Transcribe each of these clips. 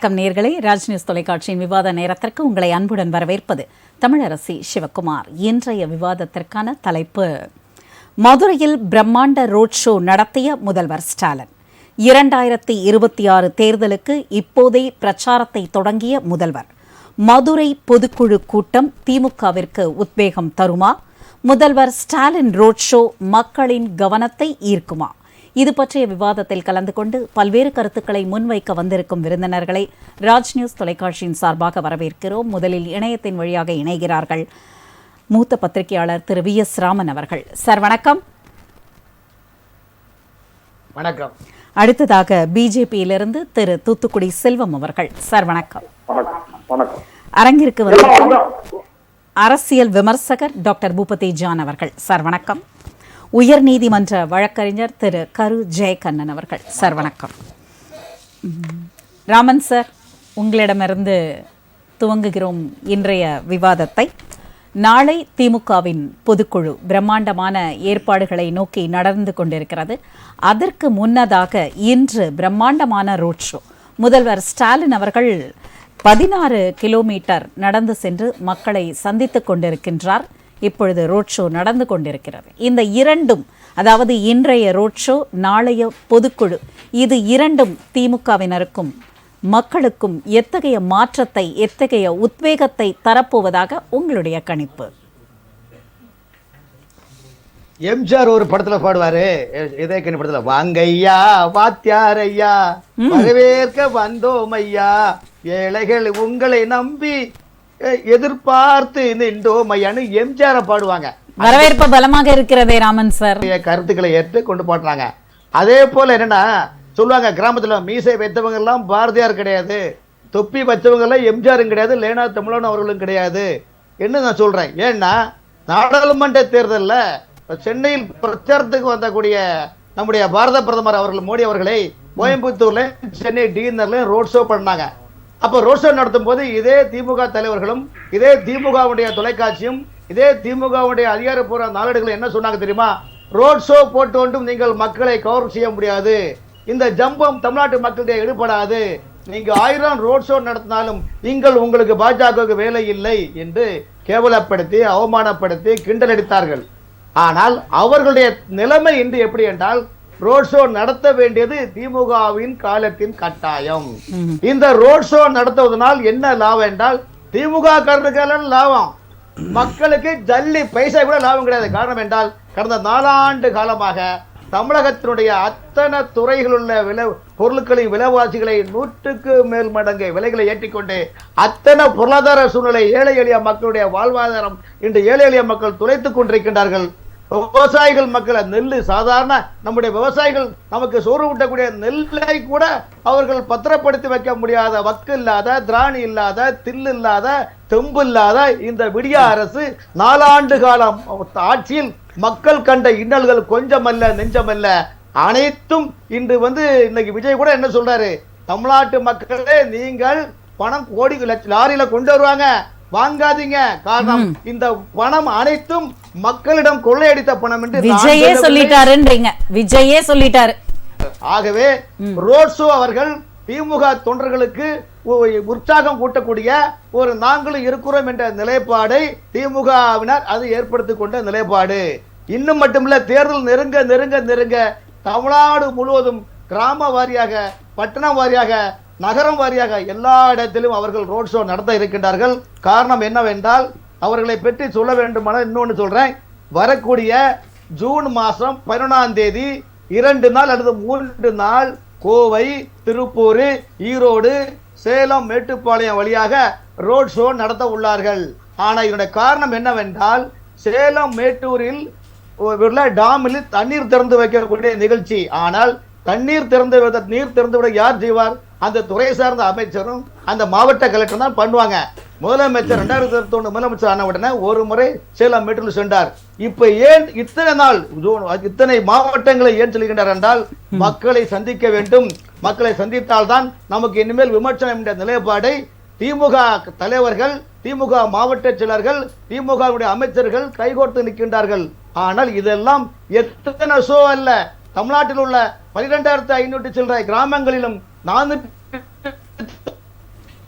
வணக்கம் நேயர்களே, ராஜ் நியூஸ் தொலைக்காட்சியின் விவாத நேரத்திற்கு உங்களை அன்புடன் வரவேற்பது தமிழரசி சிவகுமார். இன்றைய விவாதத்திற்கான தலைப்பு: மதுரையில் பிரம்மாண்ட ரோட் ஷோ நடத்திய முதல்வர் ஸ்டாலின். 2026 தேர்தலுக்கு இப்போதே பிரச்சாரத்தை தொடங்கிய முதல்வர். மதுரை பொதுக்குழு கூட்டம் திமுகவிற்கு உத்வேகம் தருமா? முதல்வர் ஸ்டாலின் ரோட் ஷோ மக்களின் கவனத்தை ஈர்க்குமா? இது பற்றிய விவாதத்தில் கலந்து கொண்டு பல்வேறு கருத்துக்களை முன்வைக்க வந்திருக்கும் விருந்தினர்களை ராஜ் நியூஸ் தொலைக்காட்சியின் சார்பாக வரவேற்கிறோம். முதலில் இணையத்தின் வழியாக இணைகிறார்கள் மூத்த பத்திரிகையாளர் திரு VS ராமன் அவர்கள். சார் வணக்கம். வணக்கம். அடுத்ததாக பிஜேபியிலிருந்து திரு தூத்துக்குடி செல்வம் அவர்கள். சார் வணக்கம். வணக்கம். அரங்கிற்கு வந்திருக்கும் அரசியல் விமர்சகர் டாக்டர் பூபதி ஜான் அவர்கள். சார் வணக்கம். உயர்நீதிமன்ற வழக்கறிஞர் திரு கரு ஜெயக்கண்ணன் அவர்கள். சார் வணக்கம். ராமன் சார், உங்களிடமிருந்து துவங்குகிறோம் இன்றைய விவாதத்தை. நாளை திமுகவின் பொதுக்குழு பிரம்மாண்டமான ஏற்பாடுகளை நோக்கி நடந்து கொண்டிருக்கிறது. அதற்கு முன்னதாக இன்று பிரம்மாண்டமான ரோட் ஷோ. முதல்வர் ஸ்டாலின் அவர்கள் 16 கிலோமீட்டர் நடந்து சென்று மக்களை சந்தித்துக் கொண்டிருக்கின்றார். இப்பொழுது ரோட் ஷோ நடந்து கொண்டிருக்கிறது. இந்த இரண்டும், அதாவது இன்றைய ரோட் ஷோ, நாளைய பொதுக்குழு, இது இரண்டும் திமுகவினருக்கும் மக்களுக்கும் எத்தகைய மாற்றத்தை, எத்தகைய உத்வேகத்தை தரப்போவதாக உங்களுடைய கணிப்பு? எம்ஜிஆர் ஒரு படத்துல பாடுவாரு, இதே படத்துல, வாங்கையா வாத்தியார் ஐயா வரவேற்க வந்தோம் ஐயா, ஏழைகள் உங்களை நம்பி எதிர்பார்த்து நின்றோம் ஐயான்னு எம்ஜிஆர் பாடுவாங்க. வரவேற்பு பலமாக இருக்கிறதே ராமன் சார். கருத்துக்களை ஏற்று கொண்டு பாடுறாங்க. அதே போல என்னன்னா சொல்லுவாங்க, கிராமத்துல மீசை வைத்தவங்க எல்லாம் பாரதியார் கிடையாது, தொப்பி வச்சவங்க எல்லாம் எம்ஜிஆரும் கிடையாது, லேனா தமிழன் அவர்களும் கிடையாது என்ன நான் சொல்றேன். ஏன்னா நாடாளுமன்ற தேர்தலில் சென்னையில் பிரச்சாரத்துக்கு வந்தக்கூடிய நம்முடைய பாரத பிரதமர் அவர்கள் மோடி அவர்களை கோயம்புத்தூர்ல, சென்னை டிஎன்ஆர்ல ரோட் ஷோ பண்ணாங்க. அப்ப ரோட் ஷோ நடத்தும் போது இதே திமுக தலைவர்களும், இதே திமுகவுடைய தொலைக்காட்சியும், இதே திமுகவுடைய அதிகாரப்பூர்வ நாளேடுகள் என்ன சொன்னாங்க தெரியுமா? ரோட் ஷோ போட்டு கொண்டும் நீங்கள் மக்களை கவர் செய்ய முடியாது, இந்த ஜம்பம் தமிழ்நாட்டு மக்களுடைய ஈடுபடாது, நீங்க 1000 ரோட் ஷோ நடத்தினாலும் உங்களுக்கு பாஜகவுக்கு வேலை இல்லை என்று கேவலப்படுத்தி, அவமானப்படுத்தி, கிண்டல் அடித்தார்கள். ஆனால் அவர்களுடைய நிலைமை இன்று எப்படி என்றால், ரோட் ஷோ நடத்த வேண்டியது திமுகவின் காலத்தின் கட்டாயம். இந்த ரோட் ஷோ நடத்துவதனால் என்ன லாபம் என்றால், திமுக காரர்களுக்கு லாபம், மக்களுக்கு ஜல்லி பைசா கூட லாபம் கிடையாது. காரணம் என்றால், கடந்த 4 ஆண்டு காலமாக தமிழகத்தினுடைய அத்தனை துறைகளுள்ள பொருட்களின் விலைவாசிகளை 100க்கு மேல் மடங்கு விலைகளை ஏற்றிக்கொண்டு அத்தனை பொருளாதார சூழ்நிலை, ஏழை எளிய மக்களுடைய வாழ்வாதாரம் இன்று ஏழை எளிய மக்கள் துளைத்துக் கொண்டிருக்கின்றார்கள். விவசாயிகள் மக்களை, நெல் சாதாரண நம்முடைய விவசாயிகள் நமக்கு சோறு ஊட்டக்கூடிய நெல்லை கூட அவர்கள் பத்திரப்படுத்தி வைக்க முடியாத, வக்கு இல்லாத, திராணி இல்லாத, தில்லு இல்லாத, தெம்பு இல்லாத இந்த விடிய அரசு 4 ஆண்டு காலம் ஆட்சியில் மக்கள் கண்ட இன்னல்கள் கொஞ்சமல்ல நெஞ்சமல்ல அனைத்தும் இன்று இன்னைக்கு விஜய் கூட என்ன சொல்றாரு, தமிழ்நாட்டு மக்களே நீங்கள் பணம் கோடி லாரியில கொண்டு வருவாங்க, வாங்காதீங்க, காரணம் இந்த பணம் அனைத்தும் மக்களிடம் கொள்ளையடித்த பணம் என்று விஜயே சொல்லிட்டாருன்றீங்க. விஜயே சொல்லிட்டாரு. ஆகவே ரோட் ஷோ அவர்கள் திமுக தொண்டர்களுக்கு உற்சாகம் கூட்டக்கூடிய ஒரு நாங்களும் இருக்கிறோம் என்ற நிலைப்பாடை திமுகவினர் அது ஏற்படுத்திக் கொண்ட நிலைப்பாடு. இன்னும் மட்டுமில்ல, தேர்தல் நெருங்க நெருங்க நெருங்க தமிழ்நாடு முழுவதும் கிராம வாரியாக, பட்டணம் வாரியாக, நகரம் வாரியாக எல்லா இடத்திலும் அவர்கள் ரோட் ஷோ நடத்த இருக்கின்றார்கள். காரணம் என்னவென்றால், அவர்களை பற்றி சொல்ல வேண்டுமானால் இன்னொன்று சொல்றேன். வரக்கூடிய ஜூன் மாதம் 11ஆம் தேதி 2 நாள் அல்லது 3 நாள் கோவை, திருப்பூர், ஈரோடு, சேலம், மேட்டுப்பாளையம் வழியாக ரோட் ஷோ நடத்த உள்ளார்கள். ஆனால் இதனுடைய காரணம் என்னவென்றால், சேலம் மேட்டூரில் டாமில் தண்ணீர் திறந்து வைக்கக்கூடிய நிகழ்ச்சி. ஆனால் தண்ணீர் திறந்து விட யார் செய்வார்? அந்த துறை சார்ந்த அமைச்சரும் அந்த மாவட்ட கலெக்டர் தான் பண்ணுவாங்க. முதலமைச்சர் 2021 முதலமைச்சர் ஆன உடனே ஒரு முறை சேலம் மேட்டூரில் சென்றார். இப்ப ஏன் இத்தனை நாள் இத்தனை மாவட்டங்களை ஏன் சொல்கின்றார் என்றால், மக்களை சந்திக்க வேண்டும், மக்களை சந்தித்தால் தான் நமக்கு இனிமேல் விமர்சனம் என்ற நிலைப்பாடை திமுக தலைவர்கள், திமுக மாவட்ட செயலர்கள், திமுக அமைச்சர்கள் கைகோர்த்து நிற்கின்றார்கள். ஆனால் இதெல்லாம் எத்தனை ஷோ அல்ல, தமிழ்நாட்டில் உள்ள 12,500 சில்லறை கிராமங்களிலும் 400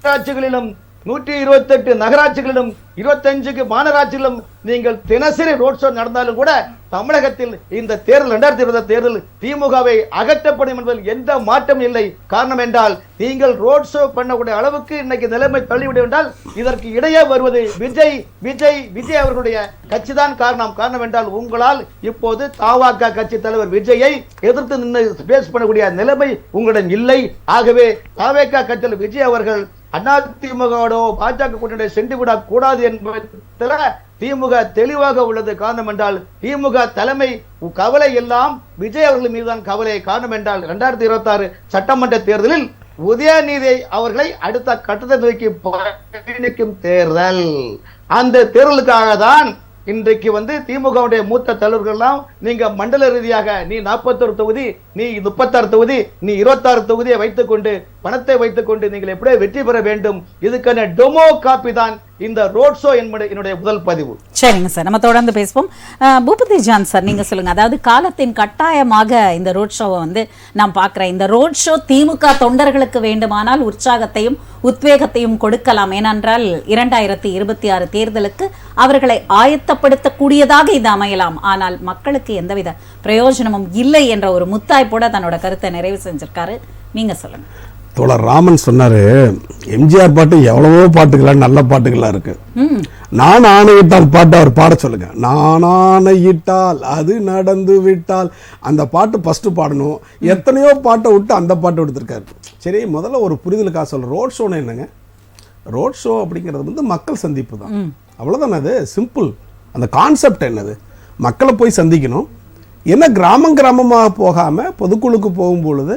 நகராட்சிகளிலும் 128 நகராட்சிகளிலும் 25 மாநகராட்சிகளிலும் நீங்கள் தினசரி ரோட் ஷோ நடந்தாலும் கூட தமிழகத்தில் இந்த தேர்தல் 2020 தேர்தல் திமுகவை அகற்றப்படும் என்பதில் எந்த மாற்றம் இல்லை. காரணம் என்றால் நீங்கள் ரோட் ஷோ பண்ணக்கூடிய அளவுக்கு இன்னைக்கு நிலைமை தள்ளிவிடும் என்றால் இதற்கு இடையே வருவது விஜய் விஜய் விஜய் அவர்களுடைய கட்சி தான் காரணம். காரணம் என்றால் உங்களால் இப்போது தமாக கட்சி தலைவர் விஜயை எதிர்த்து நின்று பேஸ் பண்ணக்கூடிய நிலைமை உங்களிடம் இல்லை. ஆகவே தமாக கட்சியில் விஜய் அவர்கள் அதிமுகவோட பாஜக கூட்டணி சென்று விடக் கூடாது என்பதில் திமுக தெளிவாக உள்ளது. காரணம் என்றால் திமுக தலைமை கவலை எல்லாம் விஜய் அவர்கள் மீதுதான் கவலை. காரணம் என்றால் 2026 சட்டமன்ற தேர்தலில் உதயநிதி அவர்களை அடுத்த கட்டத்தை நோக்கி பயணிக்கும் தேர்தல். அந்த தேர்தலுக்காக தான் இன்றைக்கு திமுகவுடைய மூத்த தலைவர்கள் எல்லாம் நீங்க மண்டல ரீதியாக நீ 41 தொகுதி, நீ 36 தொகுதி, நீ 26 தொகுதியை வைத்துக்கொண்டு பணத்தை வைத்துக்கொண்டு நீங்கள் எப்படியே வெற்றி பெற வேண்டும். இதுக்கான டெமோ காப்பி தான் இந்த ரோட் ஷோ என்னுடைய முதல் பதிவு. சரிங்க சார், நம்ம தொடர்ந்து பேசுவோம். பூபதி ஜான் சார், நீங்க சொல்லுங்க. அதாவது காலத்தின் கட்டாயமாக இந்த ரோட் ஷோவை நான் பார்க்கிறேன். இந்த ரோட் ஷோ திமுக தொண்டர்களுக்கு வேண்டுமானால் உற்சாகத்தையும் உத்வேகத்தையும் கொடுக்கலாம். ஏனென்றால் 2026 தேர்தலுக்கு அவர்களை ஆயத்தப்படுத்தக்கூடியதாக இது அமையலாம். ஆனால் மக்களுக்கு எந்தவித பிரயோஜனமும் இல்லை என்ற ஒரு முத்தாய்ப்போட தன்னோட கருத்தை நிறைவு செஞ்சிருக்காரு. நீங்க சொல்லுங்க. தோழர் ராமன் சொன்னாரு, எம்ஜிஆர் பாட்டு எவ்வளவோ பாட்டுகள் நல்ல பாட்டுகளா இருக்கு. நான் ஆணையிட்டால் பாட்டு அவர் பாட சொல்லுங்க. நான் ஆணையிட்டால் அது நடந்து விட்டால் அந்த பாட்டு ஃபர்ஸ்ட் பாடணும். எத்தனையோ பாட்டை விட்டு அந்த பாட்டை எடுத்திருக்காரு. சரி, முதல்ல ஒரு புரிதலுக்காக சொல்ல, ரோட் ஷோன்னு என்னங்க? ரோட் ஷோ அப்படிங்கிறது மக்கள் சந்திப்பு தான், அவ்வளோதானே. அது சிம்பிள். அந்த கான்செப்ட் என்னது? மக்களை போய் சந்திக்கணும். என்ன கிராமமாக போகாமல் பொதுக்குழுக்கு போகும் பொழுது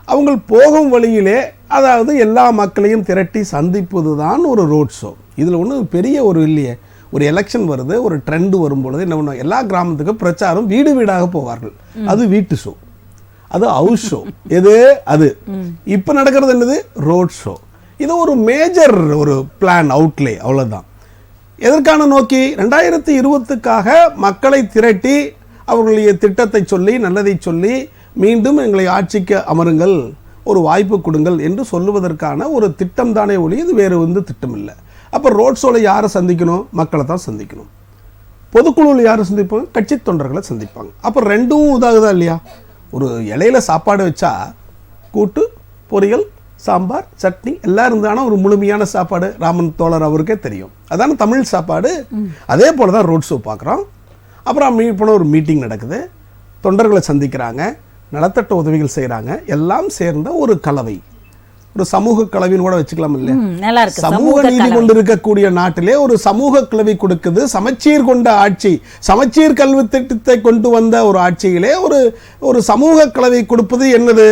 அவங்க போகும் வழியிலே அதாவது எல்லா மக்களையும் திரட்டி சந்திப்பது தான் ஒரு ரோட் ஷோ. இதில் ஒன்றும் பெரிய ஒரு இல்லையே. ஒரு எலெக்ஷன் வருது, ஒரு ட்ரெண்டு வரும்பொழுது என்ன பண்ணுவோம், எல்லா கிராமத்துக்கும் பிரச்சாரம் வீடு வீடாக போவார்கள். அது வீட்டு ஷோ, அது ஹவுஸ் ஷோ. எது அது? இப்போ நடக்கிறது என்னது? Road show. இது ஒரு மேஜர் ஒரு பிளான் அவுட்லே, அவ்வளோதான். எதற்கான நோக்கி? 2020க்காக மக்களை திரட்டி அவர்களுடைய திட்டத்தை சொல்லி நல்லதை சொல்லி மீண்டும் எங்களை ஆட்சிக்கு அமருங்கள், ஒரு வாய்ப்பு கொடுங்கள் என்று சொல்லுவதற்கான ஒரு திட்டம் தானே ஒளி, இது வேறு திட்டம் இல்லை. அப்போ ரோட் ஷோவில் யாரை சந்திக்கணும்? மக்களை தான் சந்திக்கணும். பொதுக்குழுவில் யாரை சந்திப்பாங்க? கட்சி தொண்டர்களை சந்திப்பாங்க. அப்போ ரெண்டும் உதாகுதா இல்லையா? ஒரு இலையில சாப்பாடு வச்சா கூட்டு பொரியல் சாம்பார் சட்னி எல்லாம் இருந்தாலும் ஒரு முழுமையான சாப்பாடு ராமன் தோழர் அவருக்கே தெரியும். அதான தமிழ் சாப்பாடு. அதே போல தான் ரோட் ஷோ பார்க்குறோம். அப்புறம் போன ஒரு மீட்டிங் நடக்குது, தொண்டர்களை சந்திக்கிறாங்க, நலத்தட்ட உதவிகள் செய்கிறாங்க. எல்லாம் சேர்ந்த ஒரு கலவை, ஒரு சமூக கலவைன்னு கூட வச்சுக்கலாம் இல்லையா? சமூக நீதி கொண்டு இருக்கக்கூடிய நாட்டிலே ஒரு சமூக கலவை கொடுக்குது. சமச்சீர் கொண்ட ஆட்சி, சமச்சீர் கல்வி திட்டத்தை கொண்டு வந்த ஒரு ஆட்சியிலே ஒரு சமூக கலவை கொடுப்பது என்னது?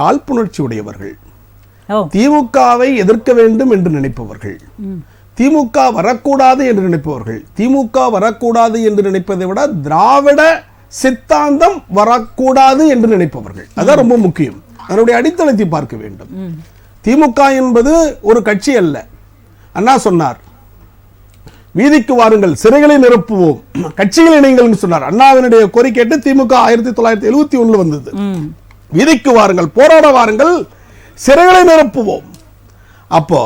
காழ்ப்புணர்ச்சி உடையவர்கள், திமுகவை எதிர்க்க வேண்டும் என்று நினைப்பவர்கள், திமுக வரக்கூடாது என்று நினைப்பவர்கள், திமுக வரக்கூடாது என்று நினைப்பதை விட திராவிட சித்தாந்தம் வரக்கூடாது என்று நினைப்பவர்கள். அதான் ரொம்ப முக்கியம். அதனுடைய அடித்தளத்தை பார்க்க வேண்டும். திமுக என்பது ஒரு கட்சி அல்ல. அண்ணா சொன்னார், வீதிக்கு வாருங்கள், சிறைகளை நிரப்புவோம், கட்சிகளை இணைங்கள் சொன்னார். அண்ணாவினுடைய கோரிக்கை திமுக 1971 வந்தது. வீதிக்கு வாருங்கள், போராட வாருங்கள், சிறைகளை நிரப்புவோம். அப்போ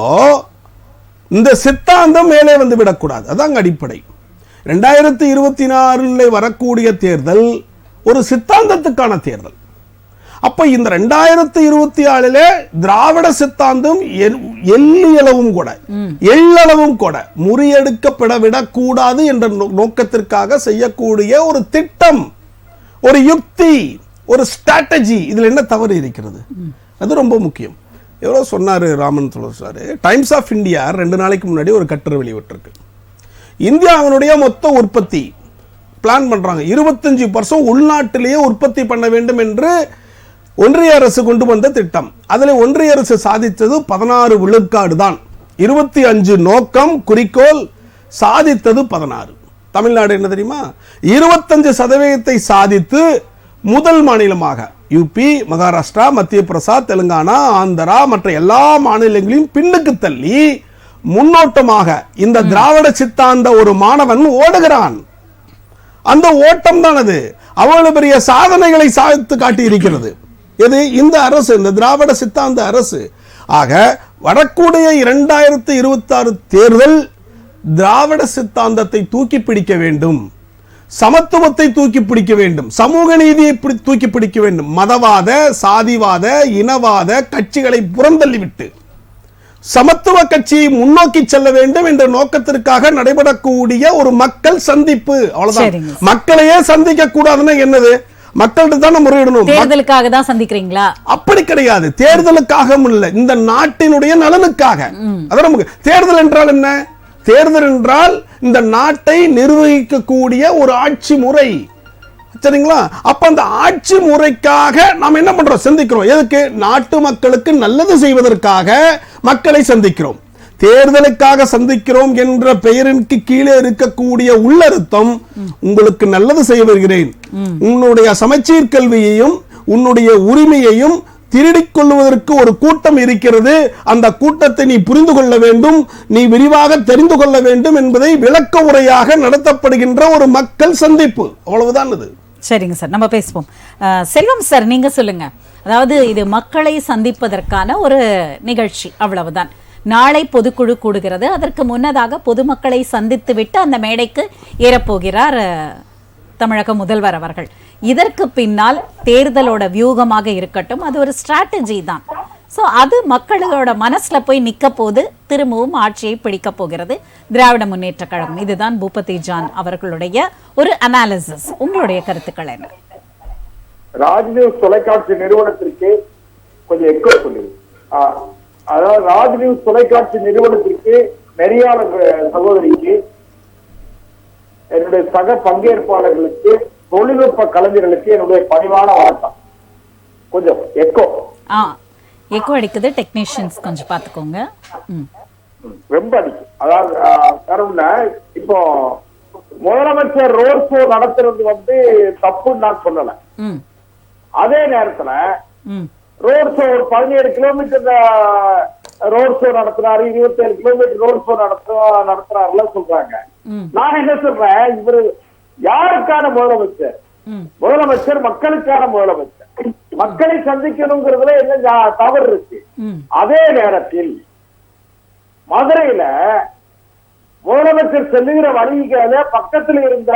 இந்த சித்தாந்தம் மேலே வந்து விடக்கூடாது. அதாங்க அடிப்படை. 2024 வரக்கூடிய தேர்தல் ஒரு சித்தாந்தத்துக்கான தேர்தல். அப்ப இந்த 2024 திராவிட சித்தாந்தம் எள்ளளவும் கூட முறியெடுக்கப்படவிடக் கூடாது என்ற நோக்கத்திற்காக செய்யக்கூடிய ஒரு திட்டம், ஒரு யுக்தி, ஒரு ஸ்ட்ராட்டஜி. இதுல என்ன தவறு இருக்கிறது? அது ரொம்ப முக்கியம். எவ்வளோ சொன்னார் Raman sir. Times of India 2 நாளைக்கு முன்னாடி ஒரு கட்டுரை வெளியிட்டிருக்கு. இந்தியாவினுடைய மொத்த உற்பத்தி பிளான் பண்றாங்க 25% உள்நாட்டிலேயே உற்பத்தி பண்ண வேண்டும் என்று ஒன்றிய அரசு கொண்டு வந்த திட்டம். அதில் ஒன்றிய அரசு சாதித்தது 16 விழுக்காடு தான். 25 நோக்கம் குறிக்கோள், சாதித்தது 16. தமிழ்நாடு என்ன தெரியுமா? 25% சாதித்து முதல் மாநிலமாக யூபி, மகாராஷ்டிரா, மத்திய பிரதேசம், தெலுங்கானா, ஆந்திரா மற்ற எல்லா மாநிலங்களையும் பின்னுக்கு தள்ளி முன்னோட்டமாக இந்த திராவிட சித்தாந்த ஒரு மாணவன் ஓடுகிறான். அந்த ஓட்டம் தான் அது அவ்வளவு பெரிய சாதனைகளை சாதித்து காட்டி இருக்கிறது. எது? இந்த அரசு, இந்த திராவிட சித்தாந்த அரசு. ஆக வரக்கூடிய 2026 தேர்தல் திராவிட சித்தாந்தத்தை தூக்கி பிடிக்க வேண்டும், சமத்துவத்தை தூக்கி பிடிக்க வேண்டும், சமூக நீதியை தூக்கி பிடிக்க வேண்டும். மதவாத, சாதிவாத, இனவாத கட்சிகளை புறந்தள்ளிவிட்டு சமத்துவ கட்சியை முன்னோக்கி செல்ல வேண்டும் என்ற நோக்கத்திற்காக நடைபெறக்கூடிய ஒரு மக்கள் சந்திப்பு. அவ்வளவுதான். மக்களையே சந்திக்க கூடாதுன்னா என்னது? மக்கள்கிட்ட தானே முறையிடணும். தேர்தலுக்காக தான் சந்திக்கிறீங்களா? அப்படி கிடையாது. தேர்தலுக்காக இல்ல, இந்த நாட்டினுடைய நலனுக்காக. அதான் நமக்கு தேர்தல் என்றால் என்ன? தேர்தல் என்றால் இந்த நாட்டை நிர்வகிக்கக்கூடிய ஒரு ஆட்சி முறை. சரிங்களா? அப்ப அந்த ஆட்சி முறைக்காக நாம் என்ன பண்றோம்? சந்திக்கிறோம். எதுக்கு? நாட்டு மக்களுக்கு நல்லது செய்வதற்காக மக்களை சந்திக்கிறோம். தேர்தலுக்காக சந்திக்கிறோம் என்ற பெயருக்கு கீழே இருக்கக்கூடிய உள்ளர்த்தம், உங்களுக்கு நல்லது செய்ய வருகிறேன், உன்னுடைய சமச்சீர் கல்வியையும் உன்னுடைய உரிமையையும் திருடிக் கொள்வதற்கு ஒரு கூட்டம் இருக்கிறது, அந்த கூட்டத்தை நீ புரிந்து கொள்ள வேண்டும், நீ விரிவாக தெரிந்து கொள்ள வேண்டும் என்பதை விளக்க உரையாக நடத்தப்படுகின்ற ஒரு மக்கள் சந்திப்பு. அவ்வளவுதான் இது. சரிங்க சார், நம்ம பேசுவோம். செல்வம் சார், நீங்க சொல்லுங்க. அதாவது இது மக்களை சந்திப்பதற்கான ஒரு நிகழ்ச்சி, அவ்வளவுதான். நாளை பொதுக்குழு கூடுகிறது. அதற்கு முன்னதாக பொதுமக்களை சந்தித்து விட்டு அந்த மேடைக்கு ஏறப்போகிறார் தமிழக முதல்வர் அவர்கள். இதற்கு பின்னால் தேர்தலோட வியூகமாக இருக்கட்டும், அது ஒரு ஸ்ட்ராட்டஜி தான். ஸோ அது மக்களோட மனசுல போய் நிற்க போது திரும்பவும் ஆட்சியை பிடிக்க போகிறது திராவிட முன்னேற்ற கழகம். இதுதான் பூபதி ஜான் அவர்களுடைய ஒரு அனாலிசிஸ். உங்களுடைய கருத்துக்கள் என்ன? ராஜ்நியூஸ் தொலைக்காட்சி நிறுவனத்திற்கு கொஞ்சம் எக்கோ சொல்லுது. அதாவது ராஜ்நியூஸ் தொலைக்காட்சி நிறுவனத்திற்கு நெறியாள சகோதரிக்கு, என்னுடைய சக பங்கேற்பாளர்களுக்கு, தொழில்நுட்ப கலைஞர்களுக்கு என்னுடைய பணிவான வணக்கம். கொஞ்சம் எக்கோ எக்கோ அடிக்குது. டெக்னீஷியன்ஸ் கொஞ்சம் பாத்துக்கோங்க. ரொம்ப அடிக்கும். அதாவது காரணம்னா, இப்போ முதலமைச்சர் ரோட் ஷோ நடத்துறது தப்புன்னு நான் சொல்லல. அதே நேரத்துல ரோட் ஷோ ஒரு 17 கிலோமீட்டர் ரோட் ஷோ நடத்துறாரு, 27 கிலோமீட்டர் ரோட் ஷோ நடத்துறாருல சொல்றாங்க. நான் என்ன சொல்றேன், இவரு யாருக்கான முதலமைச்சர்? முதலமைச்சர் மக்களுக்கான முதலமைச்சர். மக்களை சந்திக்கணுங்கிறதுல என்ன தவறு இருக்கு? அதே நேரத்தில் மதுரையில முதலமைச்சர் செல்லுகிற வழிகள பக்கத்தில் இருந்த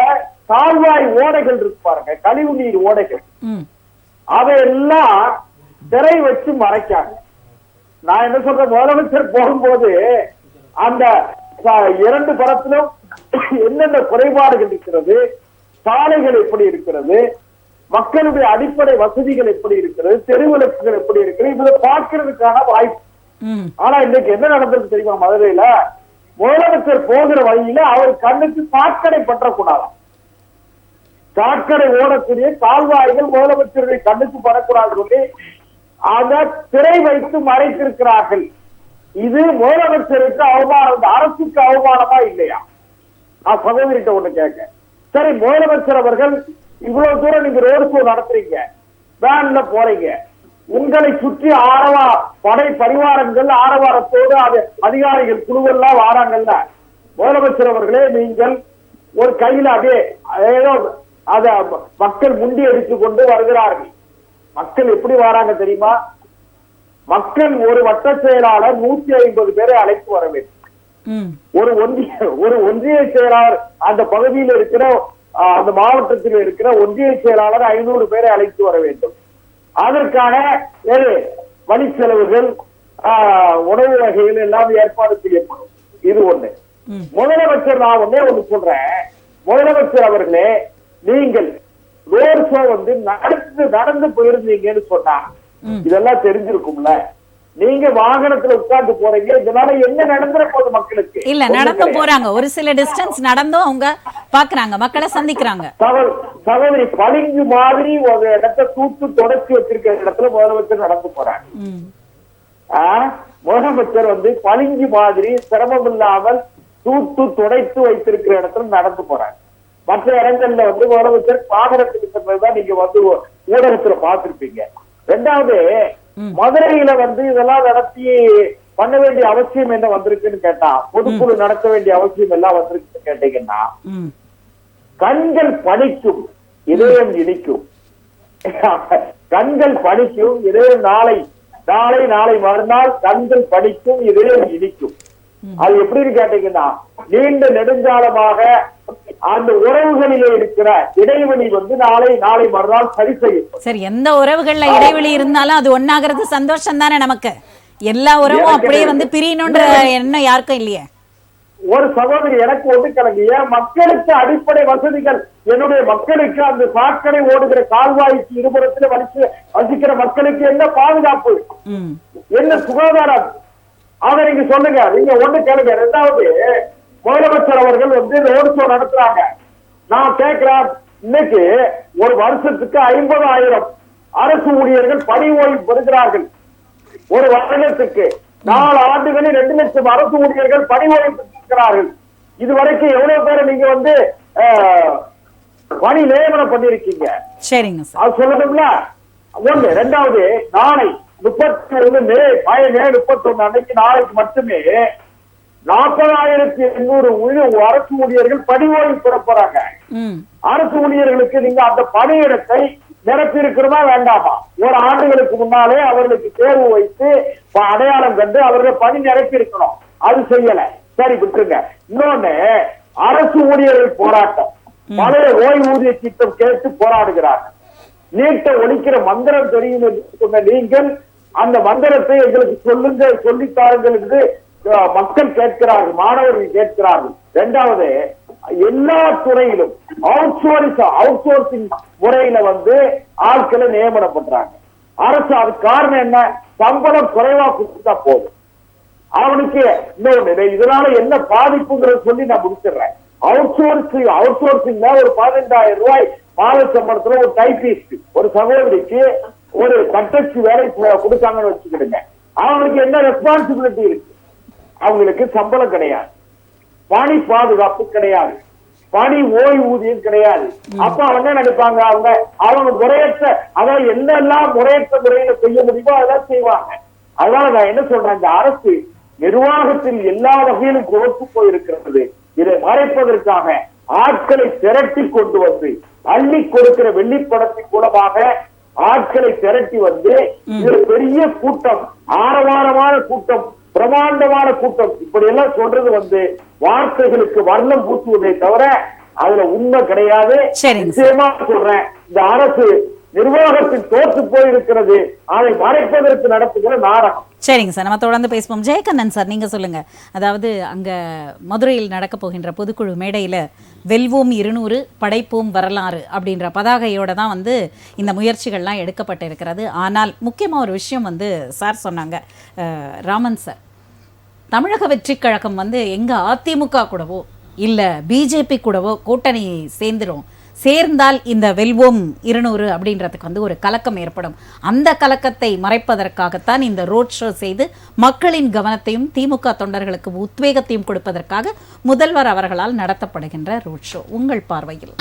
கால்வாய் ஓடைகள் இருக்கு பாருங்க, கழிவு நீர் ஓடைகள், அதையெல்லாம் திரை வச்சு மறைக்காங்க. நான் என்ன சொல்றேன், முதலமைச்சர் போகும்போது அந்த 2 படத்திலும் என்னென்ன குறைபாடுகள் இருக்கிறது, சாலைகள் எப்படி இருக்கிறது, மக்களுடைய அடிப்படை வசதிகள் எப்படி இருக்கிறது, தெருவிளக்குகள் எப்படி இருக்கிறது, இதை பார்க்கறதுக்கான வாய்ப்பு. ஆனா இன்னைக்கு என்ன நடந்தது தெரியுமா? மதுரையில முதலமைச்சர் போகிற வழியில அவர் கண்ணுக்கு சாக்கடை பற்றக்கூடாதாம். சாக்கடை ஓடக்கூடிய கால்வாய்கள் முதலமைச்சருடைய கண்ணுக்கு படக்கூடாது சொல்லி அந்த திரை வைத்து மறைத்திருக்கிறார்கள். இது முதலமைச்சருக்கு அவமானம், அரசுக்கு அவமானமா இல்லையா? நான் சகோதரிட்ட ஒண்ணு கேட்க. சரி, முதலமைச்சர் அவர்கள் இவ்வளவு தூரம் நீங்க ரோடு ஷோ நடத்துறீங்க, வேன்ல போறீங்க, உங்களை சுற்றி படை பரிவாரங்கள் ஆரவாரத்தோடு அதிகாரிகள் குழுவெல்லாம் வாராங்கல்ல, முதலமைச்சர் அவர்களே நீங்கள் ஒரு கையில அப்படியே ஏதோ அத மக்கள் முண்டி அடித்துக் கொண்டு வருகிறார்கள். மக்கள் எப்படி வராங்க தெரியுமா? மக்கள் ஒரு வட்ட செயலாளர் 150 பேரை அழைத்து வர வேண்டும். ஒரு ஒன்றிய செயலாளர் அந்த பகுதியில் இருக்கிற, அந்த மாவட்டத்தில் இருக்கிற ஒன்றிய செயலாளர் 500 பேரை அழைத்து வர வேண்டும். அதற்கான வழி செலவுகள், உணவு வகைகள் எல்லாம் ஏற்பாடு செய்யப்படும். இது ஒண்ணு. முதலமைச்சர், நான் ஒண்ணு சொல்றேன், முதலமைச்சர் அவர்களே, நீங்கள் ரோட் ஷோ நடந்து போயிருந்தீங்கன்னு சொன்னா இதெல்லாம் தெரிஞ்சிருக்கும்ல. நீங்க வாகனத்துல உட்கார்ந்து போறீங்க, இதனால என்ன நடந்துற போது மக்களுக்கு? இல்ல, நடந்து போறாங்க, ஒரு சில டிஸ்டன்ஸ் நடந்தும் அவங்க பாக்குறாங்க, மக்களை சந்திக்கிறாங்க. சகோதரி, பளிங்கு மாதிரி ஒரு இடத்தை தூத்து தொடச்சி வச்சிருக்க இடத்துல முதலமைச்சர் நடந்து போறாங்க. முதலமைச்சர் பளிங்கு மாதிரி சிரமம் இல்லாமல் தூத்து துடைத்து வைத்திருக்கிற இடத்துல நடந்து போறாங்க. மற்ற இடங்கள்ல முதலமைச்சர் வாகனத்துக்கு சென்றதுதான் நீங்க ஊடகத்துல பார்த்திருப்பீங்க. 2வது, மதுரையில இதெல்லாம் நடத்தி பண்ண வேண்டிய அவசியம் என்ன வந்திருக்குன்னு கேட்டா, பொதுக்குழு நடத்த வேண்டிய அவசியம் எல்லாம் வந்திருக்குன்னு கேட்டீங்கன்னா, கண்கள் பணிக்கும், இதயம் இனிக்கும். கண்கள் பணிக்கும், இதயம் நாளை நாளை மறுநாள் கண்கள் படிக்கும், இதயம் இனிக்கும். அது எப்படின்னு கேட்டீங்கன்னா, நீண்ட நெடுஞ்சாலமாக அந்த உறவுகளிலே இருக்கிற இடைவெளி நாளை மறுநாள் சரி செய்யும். சரி, எந்த உறவுகள்ல இடைவெளி இருந்தாலும் அது ஒன்னாகிறது சந்தோஷம் தானே நமக்கு. எல்லா உறவும் அப்படியே பிரியணும்ன்ற எண்ணம் யாருக்கும் இல்லையே. ஒரு சகோதரி எனக்கு ஒன்று கிளம்பிய மக்களுக்கு அடிப்படை வசதிகள், என்னுடைய மக்களுக்கு அந்த சாக்கடை ஓடுகிற கால்வாய்க்கு இருபுறத்தில் வசிக்கிற மக்களுக்கு என்ன பாதுகாப்பு, என்ன சுகாதாரம், அதை நீங்க சொல்லுங்க. நீங்க ஒண்ணு கேளுங்க. ரெண்டாவது, முதலமைச்சர் அவர்கள் ரோடு ஷோ நடத்துறாங்க. நான் கேட்கிறேன், இன்னைக்கு ஒரு வருஷத்துக்கு 50,000 அரசு ஊழியர்கள் பணி ஓய்வு பெறுகிறார்கள். ஒரு வருடத்துக்கு 4 ஆண்டுகளில் 2 லட்சம் அரசு ஊழியர்கள் பணி ஓய்வு பெற்றிருக்கிறார்கள். இதுவரைக்கும் எவ்வளவு பேரை நீங்க பணி நியமனம் பண்ணிருக்கீங்க? சரிங்க சார், அது சொல்லணும்ல. ஒண்ணு. ரெண்டாவது, நாளை 31 மே 31 அன்னைக்கு நாளைக்கு மட்டுமே 40,800 அரசு ஊழியர்கள் பணி ஓய்வு பெற போறாங்க. அரசு ஊழியர்களுக்கு நீங்க அந்த பணியிடத்தை நிரப்பி இருக்கிறதா வேண்டாமா? ஒரு ஆண்டுகளுக்கு முன்னாலே அவர்களுக்கு தேர்வு வைத்து அடையாளம் கண்டு அவர்கள் பணி நிரப்பி இருக்கணும். அது செய்யல. சரி, விட்டுருங்க. இன்னொன்னு, அரசு ஊழியர்கள் போராட்டம், பழைய ஓய்வூதிய திட்டம் கேட்டு போராடுகிறார்கள். நீட்டை ஒழிக்கிற மந்திரம் தெரியும் என்று சொன்ன நீங்கள் அந்த மந்திரத்தை எங்களுக்கு சொல்லுங்க, சொல்லித்தாருங்கள் என்று மக்கள் கேட்கிறார்கள், மாணவர்கள் கேட்கிறார்கள். இரண்டாவது, எல்லா துறையிலும் அவுட் சோர்சிங் முறையில ஆட்களை நியமனம் பண்றாங்க அரசு. அது காரணம் என்ன? சம்பளம் குறைவா கொடுத்தா போதும். அவனுக்கு இன்னொன்னு, இதனால என்ன பாதிப்புங்கிறத சொல்லி நான் முடிச்சிடுறேன். அவுட் சோர்சிங்ல ஒரு 15,000 ரூபாய் மாத சம்பளத்துல ஒரு டைபிஸ்ட், ஒரு சகோதரிக்கு ஒரு தட்டச்சு வேலை கொடுத்தாங்கன்னு வச்சுக்கிடுங்க. அவங்களுக்கு என்ன ரெஸ்பான்சிபிலிட்டி இருக்கு? அவங்களுக்கு சம்பளம் கிடையாது, பணி பாதுகாப்பு கிடையாது, பணி ஓய்வூதியம் கிடையாது. அப்ப அவங்க நினைப்பாங்க, அவங்க முறையற்ற, அதாவது என்னெல்லாம் முறையற்ற முறையில செய்ய முடியுமோ அதெல்லாம் செய்வாங்க. அதனால நான் என்ன சொல்றேன், இந்த அரசு நிர்வாகத்தில் எல்லா வகையிலும் குறைத்து போயிருக்கிறது. இதை மறைப்பதற்காக ஆட்களை திரட்டி கொண்டு அள்ளி கொடுக்கிற வெள்ளிப்படத்தின் மூலமாக ஆட்களை திரட்டி இது பெரிய கூட்டம், ஆரவாரமான கூட்டம், பிரமாண்டமான கூட்டம், இப்படி எல்லாம் சொல்றது வார்த்தைகளுக்கு வர்ணம் பூசுவதை தவிர அதுல உண்மை கிடையாது. நிச்சயமா சொல்றேன், இந்த அரசு நிர்வாகத்தில் தோற்று போயிருக்கிறது. அதை மறைப்பதற்கு நடத்துகிற நாடகம். சரிங்க சார், நம்ம தொடர்ந்து பேசுவோம். ஜெயகண்ணன் சார், நீங்க சொல்லுங்க. அதாவது அங்க மதுரையில் நடக்க போகின்ற பொதுக்குழு மேடையில வெல்வோம் 200 படைப்போம் வரலாறு அப்படின்ற பதாகையோட தான் இந்த முயற்சிகள்லாம் எடுக்கப்பட்டிருக்கிறது. ஆனால் முக்கியமா ஒரு விஷயம் சார் சொன்னாங்க, ராமன் சார், தமிழக வெற்றி கழகம் எங்க அதிமுக கூடவோ இல்ல பிஜேபி கூடவோ கூட்டணி சேர்ந்தால் இந்த வெல்வோம் 200 அப்படின்றதுக்கு ஒரு கலக்கம் ஏற்படும். அந்த கலக்கத்தை மறைப்பதற்காகத்தான் இந்த ரோட் ஷோ செய்து மக்களின் கவனத்தையும் திமுக தொண்டர்களுக்கு உத்வேகத்தையும் கொடுப்பதற்காக முதல்வர் அவர்களால் நடத்தப்படுகின்ற ரோட் ஷோ. உங்கள் பார்வையில்?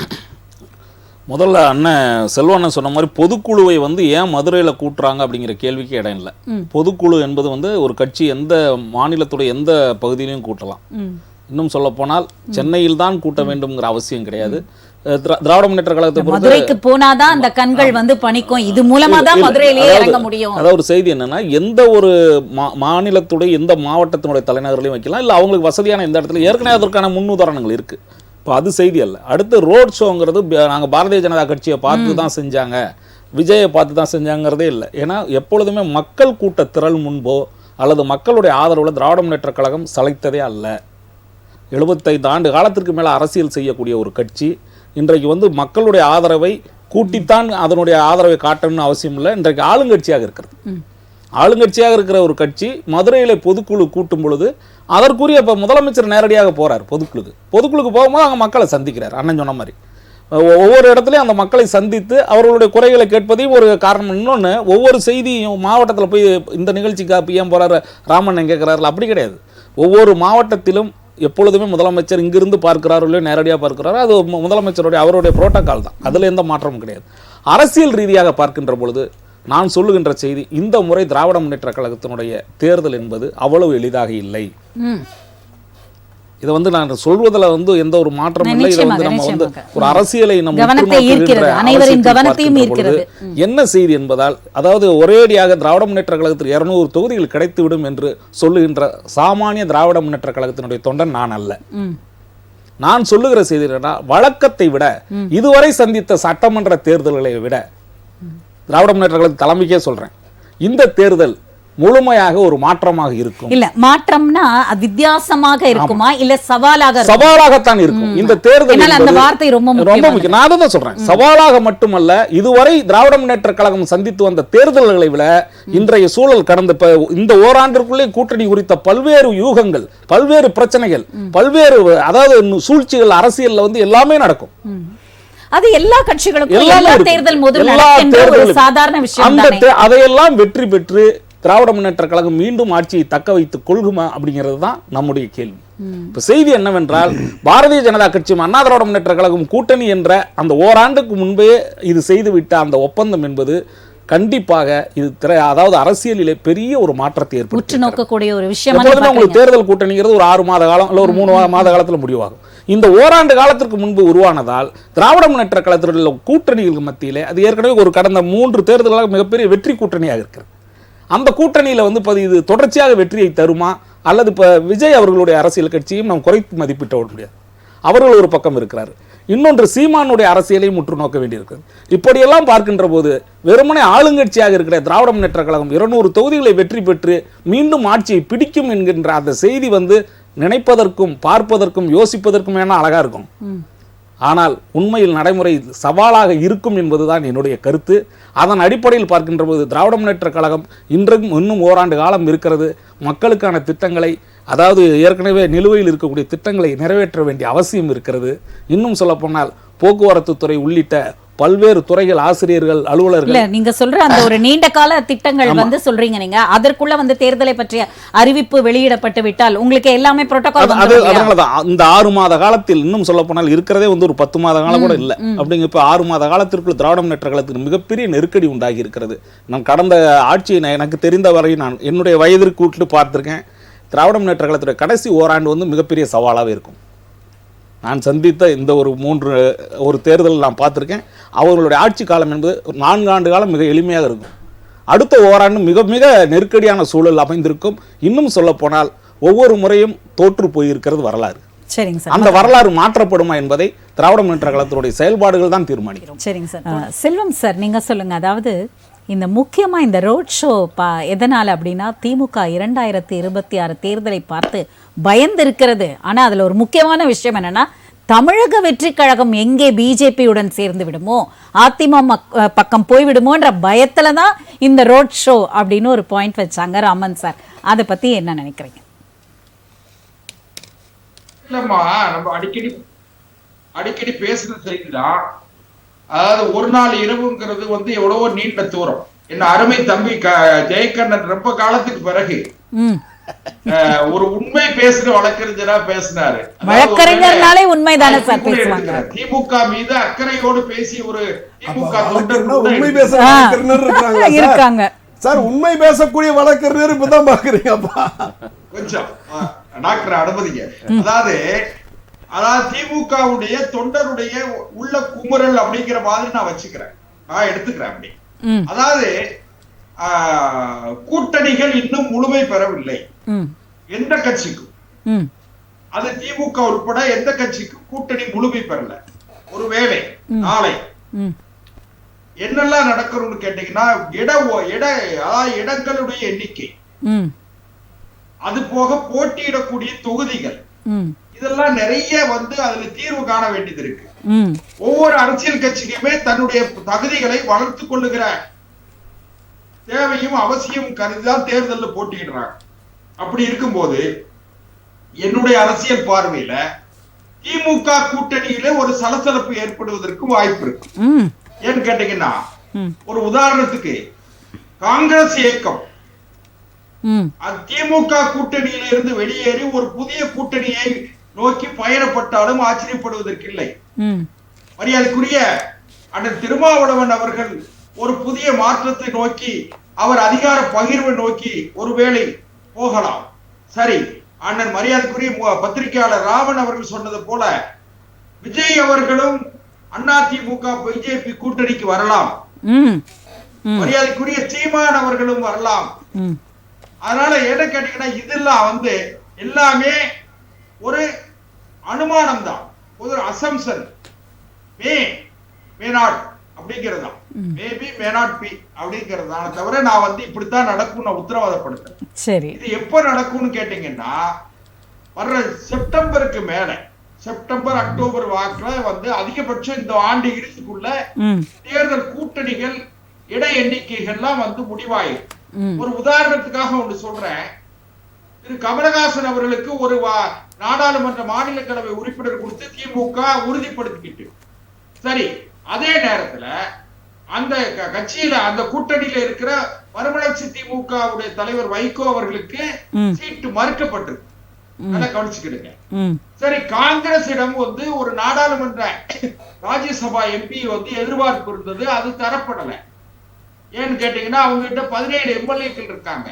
முதல்ல அண்ணன் செல்வண்ணன் சொன்ன மாதிரி பொதுக்குழுவை ஏன் மதுரையில் கூட்டுறாங்க அப்படிங்கிற கேள்விக்கு இடம் இல்லை. பொதுக்குழு என்பது ஒரு கட்சி எந்த மாநிலத்துடைய எந்த பகுதியிலையும் கூட்டலாம். இன்னும் சொல்ல போனால் சென்னையில் தான் கூட்ட வேண்டும்ங்கிற அவசியம் கிடையாது. திராவிட முன்னேற்ற கழகத்தை மதுரைக்கு போனாதான் அந்த கண்கள் பணிக்கும். இது மூலமா தான் மதுரையிலேயே இறங்க முடியும். அதாவது ஒரு செய்தி என்னன்னா, எந்த ஒரு மாநிலத்துடைய எந்த மாவட்டத்தினுடைய தலைநகர்களையும் வைக்கலாம், இல்லை அவங்களுக்கு வசதியான எந்த இடத்துல ஏற்கனவே அதற்கான முன்னுதாரணங்கள் இருக்கு. இப்போ அது செய்தி அல்ல. அடுத்து ரோட் ஷோங்கிறது நாங்கள் பாரதிய ஜனதா கட்சியை பார்த்து தான் செஞ்சாங்க, விஜயை பார்த்து தான் செஞ்சாங்கிறதே இல்லை. ஏன்னா எப்பொழுதுமே மக்கள் கூட்ட திரள் முன்போ அல்லது மக்களுடைய ஆதரவுல திராவிட முன்னேற்ற கழகம் சளைத்ததே அல்ல. 75 ஆண்டு காலத்திற்கு மேலே அரசியல் செய்யக்கூடிய ஒரு கட்சி இன்றைக்கு மக்களுடைய ஆதரவை கூட்டித்தான் அதனுடைய ஆதரவை காட்டணும்னு அவசியம் இல்லை. இன்றைக்கு ஆளுங்கட்சியாக இருக்கிறது. ஆளுங்கட்சியாக இருக்கிற ஒரு கட்சி மதுரையில் பொதுக்குழு கூட்டும் பொழுது அதற்குரிய இப்போ முதலமைச்சர் நேரடியாக போகிறார் பொதுக்குழுக்கு போகும்போது அங்கே மக்களை சந்திக்கிறார். அண்ணன் சொன்ன மாதிரி ஒவ்வொரு இடத்துலையும் அந்த மக்களை சந்தித்து அவர்களுடைய குறைகளை கேட்பதையும் ஒரு காரணம். இன்னொன்று, ஒவ்வொரு செய்தியும் மாவட்டத்தில் போய் இந்த நிகழ்ச்சிக்கு ஏன் போகிறார் ராமன் கேட்குறாருல, அப்படி கிடையாது. ஒவ்வொரு மாவட்டத்திலும் எப்பொழுதுமே முதலமைச்சர் இங்கிருந்து பார்க்கிறாரோ இல்லையோ நேரடியாக பார்க்கிறாரோ, அது முதலமைச்சருடைய அவருடைய புரோட்டோகால் தான். அதில் எந்த மாற்றமும் கிடையாது. அரசியல் ரீதியாக பார்க்கின்ற பொழுது நான் சொல்லுகின்ற செய்தி, இந்த முறை திராவிட முன்னேற்ற கழகத்தினுடைய தேர்தல் என்பது அவ்வளவு எளிதாக இல்லை. இதை வந்து நான் சொல்வதில் வந்து எந்த ஒரு மாற்றம் இல்லை. இதை வந்து நம்ம வந்து ஒரு அரசியலை நம்ம கவனத்தை ஈர்க்கிறது, அனைவரின் கவனத்தையும் ஈர்க்கிறது. என்ன செய்தி என்பதால், அதாவது ஒரேடியாக திராவிட முன்னேற்ற கழகத்தில் 200 தொகுதிகள் கிடைத்துவிடும் என்று சொல்லுகின்ற சாமானிய திராவிட முன்னேற்ற கழகத்தினுடைய தொண்டன் நான் அல்ல. நான் சொல்லுகிற செய்தி என்னன்னா, வழக்கத்தை விட இதுவரை சந்தித்த சட்டமன்ற தேர்தல்களை விட, திராவிட முன்னேற்ற கழக தலைமைக்கே சொல்றேன், இந்த தேர்தல் முழுமையாக ஒரு மாற்றமாக இருக்கும். இல்ல மாற்றம்னா அது வித்தியாசமாக இருக்குமா இல்ல சவாலாகத்தான் இருக்கும். இந்த தேர்தல் அந்த வார்த்தை ரொம்ப முக்கியம். நான் தான் சொல்றேன், சவாலாக மட்டுமல்ல, இதுவரை திராவிட முன்னேற்ற கழகம் சந்தித்து வந்த தேர்தல்களை விட இன்றைய சூழல் கடந்த இந்த ஓராண்டிற்குள்ளே கூட்டணி குறித்த பல்வேறு யூகங்கள், பல்வேறு பிரச்சனைகள், பல்வேறு அதாவது சூழ்ச்சிகள் அரசியல்ல வந்து எல்லாமே நடக்கும். அது எல்லா கட்சிகளுக்கும் எல்லா தேர்தல் முதல் சாதாரண விஷயம். அதையெல்லாம் வெற்றி பெற்று திராவிட முன்னேற்ற கழகம் மீண்டும் ஆட்சியை தக்க வைத்துக் கொள்குமா அப்படிங்கிறது தான் நம்முடைய கேள்வி. இப்ப செய்தி என்னவென்றால், பாரதிய ஜனதா கட்சியும் அண்ணா திராவிட முன்னேற்ற கழகம் கூட்டணி என்ற அந்த ஓராண்டுக்கு முன்பே இது செய்துவிட்ட அந்த ஒப்பந்தம் என்பது கண்டிப்பாக இது அதாவது அரசியலிலே பெரிய ஒரு மாற்றத்தை ஏற்படுத்தி நோக்கக்கூடிய ஒரு விஷயம். உங்களுக்கு தேர்தல் கூட்டணிங்கிறது ஒரு 6 மாத காலம் இல்ல ஒரு 3 மாத காலத்துல முடிவாகும். இந்த ஓராண்டு காலத்திற்கு முன்பு உருவானதால் திராவிட முன்னேற்ற கழகத்தில் உள்ள கூட்டணிகளுக்கு மத்தியிலே அது ஏற்கனவே ஒரு கடந்த 3 தேர்தலாக மிகப்பெரிய வெற்றி கூட்டணியாக இருக்கிறது. அந்த கூட்டணியில வந்து இது தொடர்ச்சியாக வெற்றியை தருமா, அல்லது இப்ப விஜய் அவர்களுடைய அரசியல் கட்சியும் நாம் குறைத்து மதிப்பிட்ட முடியாது. அவர்கள் ஒரு பக்கம் இருக்கிறார், இன்னொன்று சீமானுடைய அரசியலையும் முற்று நோக்க வேண்டியிருக்கிறது. இப்படியெல்லாம் பார்க்கின்ற போது வெறுமனே ஆளுங்கட்சியாக இருக்கிற திராவிட முன்னேற்ற கழகம் 200 தொகுதிகளை வெற்றி பெற்று மீண்டும் ஆட்சியை பிடிக்கும் என்கின்ற அந்த செய்தி வந்து நினைப்பதற்கும் பார்ப்பதற்கும் யோசிப்பதற்கும் வேணா அழகா இருக்கும். ஆனால் உண்மையில் நடைமுறை சவாலாக இருக்கும் என்பதுதான் என்னுடைய கருத்து. அதன் அடிப்படையில் பார்க்கின்ற போது திராவிட முன்னேற்ற கழகம் இன்றைக்கும் இன்னும் ஓராண்டு காலம் இருக்கிறது. மக்களுக்கான திட்டங்களை, அதாவது ஏற்கனவே நிலுவையில் இருக்கக்கூடிய திட்டங்களை நிறைவேற்ற வேண்டிய அவசியம் இருக்கிறது. இன்னும் சொல்லப்போனால் போக்குவரத்து துறை உள்ளிட்ட பல்வேறு துறைகள், ஆசிரியர்கள், அலுவலர்கள், நீங்க சொல்ற அந்த ஒரு நீண்ட கால திட்டங்கள் வந்து சொல்றீங்க, நீங்க அதற்குள்ள வந்து தேர்தலை பற்றிய அறிவிப்பு வெளியிடப்பட்டு விட்டால் உங்களுக்கு எல்லாமே புரோட்டோகால். அதனாலதான் இந்த 6 மாத காலத்தில், இன்னும் சொல்ல போனால் இருக்கிறதே வந்து ஒரு 10 மாத காலம் கூட இல்லை அப்படிங்க. இப்ப 6 மாத காலத்திற்குள் திராவிட முன்னேற்ற கழகத்துக்கு மிகப்பெரிய நெருக்கடி உண்டாகி இருக்கிறது. நான் கடந்த ஆட்சியை எனக்கு தெரிந்த வரை நான் என்னுடைய வயதிற்கு கூட்டு பார்த்திருக்கேன். திராவிட முன்னேற்ற கழகத்துடைய கடைசி ஓராண்டு வந்து மிகப்பெரிய சவாலாகவே இருக்கும். நான் சந்தித்த இந்த ஒரு தேர்தல் நான் பார்த்துருக்கேன். அவர்களுடைய ஆட்சி காலம் என்பது 4 ஆண்டு காலம் மிக எளிமையாக இருக்கும். அடுத்த ஓராண்டு மிக மிக நெருக்கடியான சூழல் அமைந்திருக்கும். இன்னும் சொல்ல போனால் ஒவ்வொரு முறையும் தோற்று போயிருக்கிறது வரலாறு. சரிங்க சார், அந்த வரலாறு மாற்றப்படுமா என்பதை திராவிட முன்னேற்ற கழகத்தினுடைய செயல்பாடுகள் தான் தீர்மானிக்கும். சரிங்க சார். செல்வம் சார், நீங்க சொல்லுங்க. அதாவது இந்த முக்கியமா இந்த ரோட் ஷோ எதனால அப்படின்னா, திமுக 2026 தேர்தலை பார்த்து பயந்து இருக்கிறது. ஆனா அதுல ஒரு முக்கியமான விஷயம் என்னன்னா, தமிழக வெற்றி கழகம் எங்கே பிஜேபியுடன் சேர்ந்து விடுமோ, அதிமுக பக்கம் போய்விடுமோன்ற பயத்துல தான் இந்த ரோட் ஷோ அப்படின்னு ஒரு பாயிண்ட் வச்சாங்க ராமன் சார். அதை பத்தி என்ன நினைக்கிறீங்க? இல்லம்மா, நம்ம அடிக்கடி பேசுற செய்திதான். அதாவது ஒரு நாள் இரவுங்கிறது வந்து எவ்வளவோ நீண்ட தூரம். என்ன அருமை தம்பி ஜெயக்கண்ணன் ரொம்ப காலத்துக்கு பிறகு ஒரு உண்மை பேசுற வழக்கறிஞரா பேசினாரு. வழக்கறிஞர்னாலே உண்மைதானே சார் பேசுவாங்க. திமுக மீது அக்கறையோடு பேசிய ஒரு திமுக உண்மை பேச இருக்காங்க சார். உண்மை பேசக்கூடிய வழக்கறிஞர் இப்பதான் பாக்குறீங்கப்பா. கொஞ்சம் டாக்டர் அனுமதிங்க. அதாவது திமுகவுடைய தொண்டருடைய உள்ள குமுறல் அப்படிங்கிற மாதிரி நான் வச்சுக்கிறேன், நான் எடுத்துக்கிறேன் அப்படி. அதாவது கூட்டணிகள் இன்னும் முழுமை பெறவில்லை எந்த கட்சிக்கும். அது திமுக உட்பட எந்த கட்சிக்கும் கூட்டணி முழுமை பெறல. ஒருவேளை நாளை என்னெல்லாம் நடக்கணும்னு கேட்டீங்கன்னா, இடங்களுடைய எண்ணிக்கை, அது போக போட்டியிடக்கூடிய தொகுதிகள், இதெல்லாம் நிறைய வந்து அதுல தீர்வு காண வேண்டியது இருக்கு. ஒவ்வொரு அரசியல் கட்சிக்குமே தன்னுடைய தகுதிகளை வளர்த்து கொள்ளுகிற தேவையும் அவசியம் கருதிதான் தேர்தலில் போட்டியிடுறாங்க. அப்படி இருக்கும்போது என்னுடைய அரசியல் பார்வையில திமுக கூட்டணியில ஒரு சலசலப்பு ஏற்படுவதற்கு வாய்ப்பு இருக்கு. ஏன்னு கேட்டீங்கன்னா, ஒரு உதாரணத்துக்கு காங்கிரஸ் இயக்கம் திமுக கூட்டணியில இருந்து வெளியேறி ஒரு புதிய கூட்டணியை நோக்கி பயணப்பட்டாலும் ஆச்சரியப்படுவதற்கு இல்லை. மரியாதைக்குரிய அண்ணன் திருமாவளவன் அவர்கள் ஒரு புதிய மாற்றத்தை நோக்கி, அவர் அதிகார பகிர்வை நோக்கி ஒருவேளை போகலாம். சரி, அண்ணன் மரியாதைக்குரிய பத்திரிகையாளர் ராமன் அவர்கள் சொன்னது போல விஜய் அவர்களும் அதிமுக பிஜேபி கூட்டணிக்கு வரலாம், மரியாதைக்குரிய சீமான் அவர்களும் வரலாம். அதனால என்ன கேட்டீங்கன்னா இதெல்லாம் எல்லாமே ஒரு அனுமானம் தான், ஒரு அசம்சன். மே நாட் அப்படிங்கிறது தான், மேபி மே நாட் பி அப்படிங்கிறது தான் தவிர நான் இப்படித்தான் நடக்கும் நான் உத்தரவாதப்படுத்துறேன். சரி, இது எப்ப நடக்கும்னு கேட்டீங்கன்னா வர்ற செப்டம்பருக்கு மேல, செப்டம்பர் அக்டோபர் வாக்குல அதிகபட்சம் இந்த ஆண்டு இறுதிக்குள்ள தேர்தல் கூட்டணிகள் இட எண்ணிக்கைகள்லாம் முடிவாயிரும். ஒரு உதாரணத்துக்காக ஒன்று சொல்றேன். திரு கமலஹாசன் அவர்களுக்கு ஒரு நாடாளுமன்ற மாநிலங்களவை உறுப்பினர் கொடுத்து திமுக உறுதிப்படுத்திக்கிட்டு, சரி அதே நேரத்துல அந்த கட்சியில அந்த கூட்டணியில இருக்கிற மறுமலர்ச்சி திமுகவுடைய தலைவர் வைகோ அவர்களுக்கு சீட்டு மறுக்கப்பட்டிருக்கு. நல்லா கவனிச்சுக்கிடுங்க. சரி, காங்கிரசிடம் ஒரு நாடாளுமன்ற ராஜ்யசபா எம்பி எதிர்பார்ப்பு இருந்தது, அது தரப்படல. ஏன்னு கேட்டீங்கன்னா அவங்க கிட்ட 17 எம்எல்ஏக்கள் இருக்காங்க.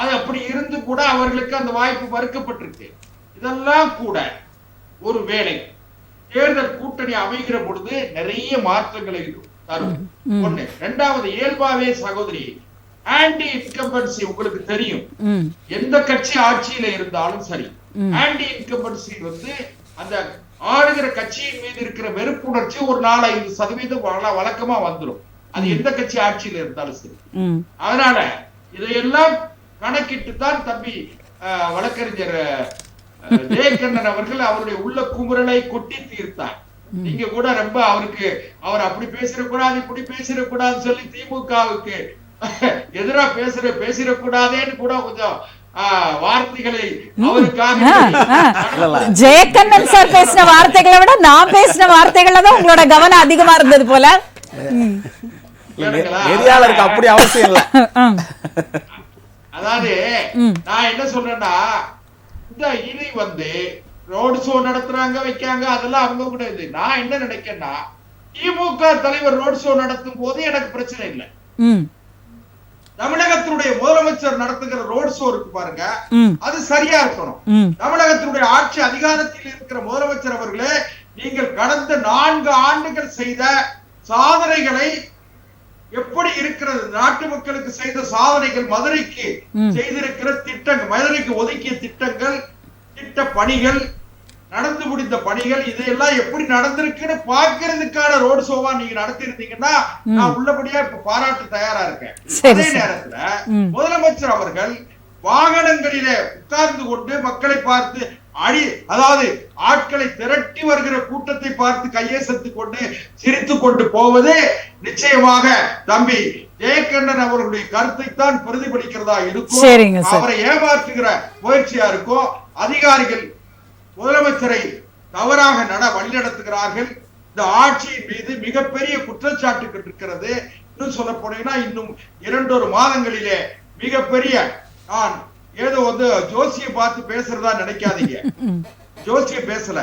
அது அப்படி இருந்து கூட அவர்களுக்கு அந்த வாய்ப்பு மறுக்கப்பட்டிருக்கு. இதெல்லாம் கூட ஒரு வேளை தேர்தல் கூட்டணி அமைகிற பொழுது நிறைய மாற்றங்களை தரும். ஒண்ணு. இரண்டாவது, இயல்பாவே சகோதரி ஆன்டி இன்கம்பன்சி உங்களுக்கு தெரியும். எந்த கட்சி ஆட்சியில இருந்தாலும் சரி, ஆன்டி இன்கம்பன்சி அந்த ஆளுகிற கட்சியின் மீது இருக்கிற வெறுப்புணர்ச்சி ஒரு 4-5% வழக்கமா வந்துடும். அது எந்த கட்சி ஆட்சியில இருந்தாலும் சரி. அதனால இதையெல்லாம் கணக்கிட்டு தான் தம்பி வழக்கறிஞர் ஜெயக்கண்ணன் அவர்கள் அவருடைய உள்ள குமுறலை கொட்டி தீர்த்தார். நீங்க கூட ரொம்ப அவர் அப்படி பேசிடக்கூடாது இப்படி பேசிடக்கூடாதுன்னு சொல்லி திமுகவுக்கு எதிரா பேசிடக்கூடாதேன்னு கூட கொஞ்சம் வார்த்தைகளை அவருக்காக ஜெயக்கண்ணன் சார் பேசின வார்த்தைகளை விட நான் பேசின வார்த்தைகள்ல தான் உங்களோட கவனம் அதிகமா இருந்தது போல. நெறியாளருக்கு அப்படி அவசியம் இல்லை. அதாவது நான் என்ன சொல்றேன்னா, இந்த இனி ரோடு ஷோ நடத்துறாங்க வைக்காங்க அதெல்லாம் அவங்க கூட இது. நான் என்ன நினைக்கிறேன்னா, திமுக தலைவர் ரோடு ஷோ நடத்தும் போது எனக்கு பிரச்சனை இல்லை. தமிழகத்தினுடைய முதலமைச்சர் நடத்துகிற ரோடு ஷோ இருக்கு பாருங்க, அது சரியா இருக்கணும். தமிழகத்தினுடைய ஆட்சி அதிகாரத்தில் இருக்கிற முதலமைச்சர் அவர்களே, நீங்கள் கடந்த 4 ஆண்டுகள் செய்த சாதனைகளை எப்படி இருக்கிறது, நாட்டு மக்களுக்கு செய்த சாதனைகள், மதுரைக்கு செய்திருக்கிற திட்டங்கள், மதுரைக்கு ஒதுக்கிய திட்டங்கள், திட்ட பணிகள், நடந்து முடிந்த பணிகள், இதையெல்லாம் எப்படி நடந்திருக்குன்னு பாக்குறதுக்கான ரோடு ஷோவா நீங்க நடத்தி இருந்தீங்கன்னா நான் உள்ளபடியா இப்ப பாராட்டு தயாரா இருக்கேன். அதே நேரத்துல முதலமைச்சர் அவர்கள் வாகனங்களிலே உட்கார்ந்து கொண்டு மக்களை பார்த்து அதாவது ஆட்களை திரட்டி வருகிற கூட்டத்தை பார்த்து கையேசத்து கொண்டு சிரித்து கொண்டு போவது நிச்சயமாக தம்பி ஜெயக்கண்ணன் அவர்களுடைய கருத்தை தான் பிரதிபலிக்கிறதா இருக்கும். அவரை ஏமாற்றுகிற முயற்சியா இருக்கும். அதிகாரிகள் முதலமைச்சரை தவறாக வழிநடத்துகிறார்கள். இந்த ஆட்சியின் மீது மிகப்பெரிய குற்றச்சாட்டுகள் இருக்கிறது. இன்னும் சொல்ல போனீங்கன்னா இன்னும் 2-1 மாதங்களிலே மிகப்பெரிய, நான் ஏதோ ஜோசியம் பார்த்து பேசுறதா நினைக்காதீங்க, ஜோசியம் பேசல,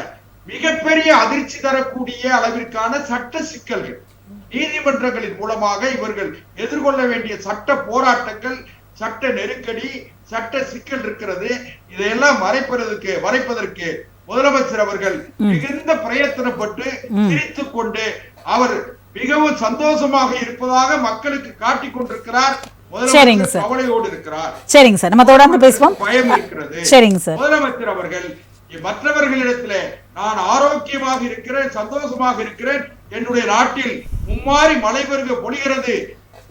மிகப்பெரிய அதிர்ச்சி தரக்கூடிய அளவிற்கான சட்ட சிக்கல்கள் நீதிமன்றங்களின் மூலமாக இவர்கள் எதிர்கொள்ள வேண்டிய சட்ட போராட்டங்கள், சட்ட நெருக்கடி, சட்ட சிக்கல் இருக்கிறது. இதையெல்லாம் மறைப்பதற்கு முதலமைச்சர் அவர்கள் மிகுந்த பிரயத்தனப்பட்டு சிரித்துக் கொண்டு அவர் மிகவும் சந்தோஷமாக இருப்பதாக மக்களுக்கு காட்டிக் கொண்டிருக்கிறார். சரிங்க சார், கவலையோடு இருக்கிறார். சரிங்க சார், நம்ம தொடர்ந்து பேசுவோம். பயம் இருக்கிறது. சரிங்க சார். முதலமைச்சர் அவர்கள் மற்றவர்களிடத்துல நான் ஆரோக்கியமாக இருக்கிறேன், சந்தோஷமாக இருக்கிறேன், என்னுடைய நாட்டில் மும்மாறி மழை பெருக பொழிகிறது,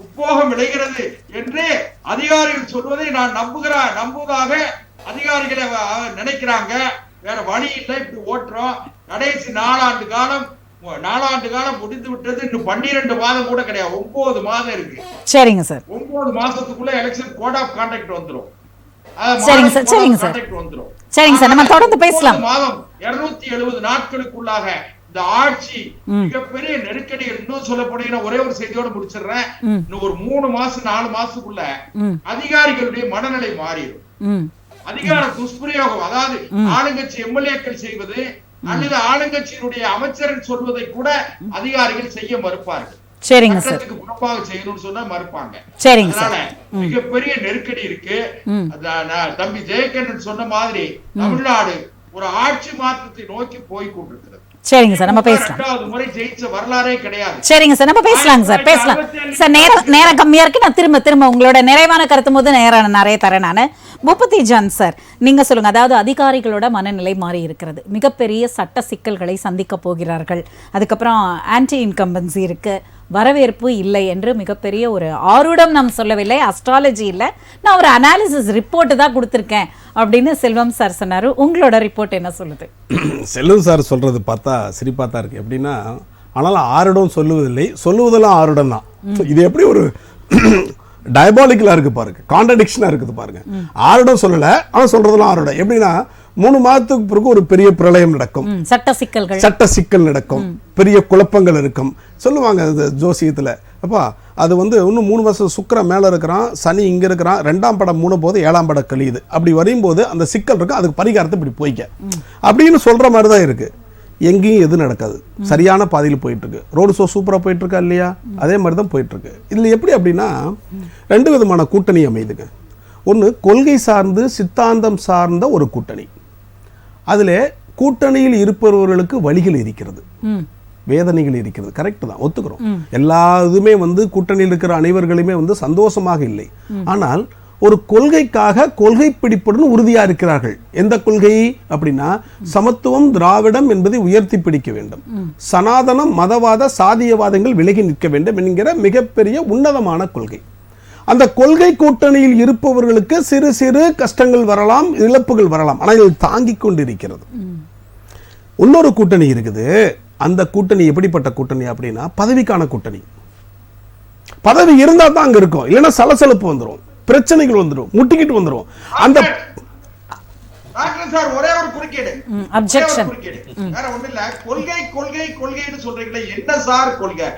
உப்போகம் விளைகிறது என்று அதிகாரிகள் சொல்வதை நான் நம்புவதாக அதிகாரிகளை நினைக்கிறாங்க. வேற வழி இல்லை, இப்படி ஓட்டுறோம். கடைசி 4 ஆண்டு காலம் முடிந்து விட்டது. இன்னும் 12 மாதம் கூட கிடையாது, 9 மாதம் இருக்கு. சரிங்க சார். 9 மாசத்துக்குள்ள எலெக்ஷன் கோட் ஆஃப் கான்டாக்ட் வந்துரும். சரிங்க சார், சரிங்க சார், சரிங்க சார், நம்ம தொடர்ந்து பேசலாம். மாதம் 270 நாட்களுக்குள்ளாக இந்த ஆட்சி மிகப்பெரிய நெருக்கடிகள். இன்னும் சொல்ல போனீங்கன்னா ஒரே ஒரு செய்தியோட முடிச்சிடுறேன். இன்னும் ஒரு 3 மாசம் 4 மாசத்துக்குள்ள அதிகாரிகளுடைய மனநிலை மாறிடும். அதிகார துஷ்பிரயோகம், அதாவது ஆளுங்கட்சி எம்எல்ஏக்கள் செய்வது அல்லது ஆளுங்கட்சியினுடைய அமைச்சர்கள் சொல்வதை கூட அதிகாரிகள் செய்ய மறுப்பார்கள். சரிங்க சார். சட்டத்துக்கு புறம்பாக செய்யணும்னு சொன்னா மறுப்பாங்க. சரிங்க சார். அதனால மிகப்பெரிய நெருக்கடி இருக்கு. தம்பி ஜெயக்கண்ணன் சொன்ன மாதிரி தமிழ்நாடு ஒரு ஆட்சி மாற்றத்தை நோக்கி போய் கொண்டிருக்கிறது. சரிங்க சார், நம்ம பேசலாம். 2வது முறை ஜெயிச்ச வரலாறே கிடையாது. சரிங்க சார், நம்ம பேசலாங்க சார், பேசலாம் சார். நேரம் கம்மியா இருக்கு. நான் திரும்ப உங்களோட நிறைவான கருத்து போது நேரம் நிறைய தரேன் நான். பூபதி ஜான் சார், நீங்க சொல்லுங்க. அதாவது அதிகாரிகளோட மனநிலை மாறி இருக்கிறது, மிகப்பெரிய சட்ட சிக்கல்களை சந்திக்க போகிறார்கள். அதுக்கப்புறம் ஆன்டி இன்கம்பன்சி இருக்கு, வரவேற்பு இல்லை என்று மிகப்பெரிய ஒரு ஆருடம் நாம் சொல்லவில்லை, அஸ்ட்ராலஜி இல்லை, நான் ஒரு அனாலிசிஸ் ரிப்போர்ட் தான் கொடுத்துருக்கேன் அப்படின்னு செல்வம் சார் சொன்னார். உங்களோட ரிப்போர்ட் என்ன சொல்லுது? செல்வம் சார் சொல்றது பார்த்தா சிரிப்பா தான் இருக்கு. எப்படின்னா, ஆனாலும் ஆருடம் சொல்லுவதில்லை, சொல்லுவதெல்லாம் ஆருடம் தான். இது எப்படி ஒரு டயபாலிக்கலா இருக்கு பாருங்க, கான்ட்ரடிக்ஷனா இருக்குது பாருங்க. ஆருடம் சொல்லல, ஆனா சொல்றதெல்லாம் ஆருடம். எப்படின்னா 3 மாதத்துக்கு பிறகு ஒரு பெரிய பிரளயம் நடக்கும், சட்ட சிக்கல் நடக்கும், பெரிய குழப்பங்கள் இருக்கும் சொல்லுவாங்க ஜோசியத்துல. அப்பா அது இன்னும் 3 வருஷம் சுக்கிரன் மேல இருக்கிறான், சனி இங்க இருக்கிறான், 2ஆம் படம் 3 போது 7ஆம் படம் கழியுது. அப்படி வரும்போது அந்த சிக்கல் இருக்கு, அதுக்கு பரிகாரத்தை இப்படி போய்க்க அப்படின்னு சொல்ற மாதிரி தான் இருக்கு. எங்கேயும் எது நடக்காது, சரியான பாதையில் போயிட்டு இருக்கு. ரோடு ஷோ சூப்பரா போயிட்டு இருக்கா இல்லையா? அதே மாதிரி தான் போயிட்டு இருக்கு. இதுல எப்படி அப்படின்னா 2 விதமான கூட்டணி அமைதுங்க. ஒன்று கொள்கை சார்ந்து சித்தாந்தம் சார்ந்த ஒரு கூட்டணி. அதில் கூட்டணியில் இருப்பவர்களுக்கு வழிகள் இருக்கிறது, வேதனைகள் இருக்கிறது. கரெக்ட் தான், ஒத்துக்கிறோம். எல்லா இதுமே கூட்டணியில் இருக்கிற அனைவர்களுமே சந்தோஷமாக இல்லை. ஆனால் ஒரு கொள்கைக்காக கொள்கை பிடிப்புடன் உறுதியா இருக்கிறார்கள். எந்த கொள்கை அப்படின்னா, சமத்துவம் திராவிடம் என்பதை உயர்த்தி பிடிக்க வேண்டும், சனாதனம் மதவாத சாதியவாதங்கள் விலகி நிற்க வேண்டும் என்கிற மிகப்பெரிய உன்னதமான கொள்கை. அந்த கொள்கை கூட்டணியில் இருப்பவர்களுக்கு சிறு சிறு கஷ்டங்கள் வரலாம், இழப்புகள் வரலாம், ஆனால் இது தாங்கிக் கொண்டிருக்கிறது. இன்னொரு கூட்டணி இருக்குது. அந்த கூட்டணி எப்படிப்பட்ட கூட்டணி அப்படின்னா, பதவிக்கான கூட்டணி. பதவி இருந்தா தான் அங்க இருக்கும், இல்லைன்னா சலசலப்பு வந்துடும், பிரச்சனைகள் வந்துடும், முட்டிக்கிட்டு வந்துடும். அந்த சார் ஒரே ஒரு குறுக்கீடு, வேற ஒண்ணு இல்ல. கொள்கை கொள்கை கொள்கைன்னு சொல்றீங்களே, என்ன சார் கொள்கை?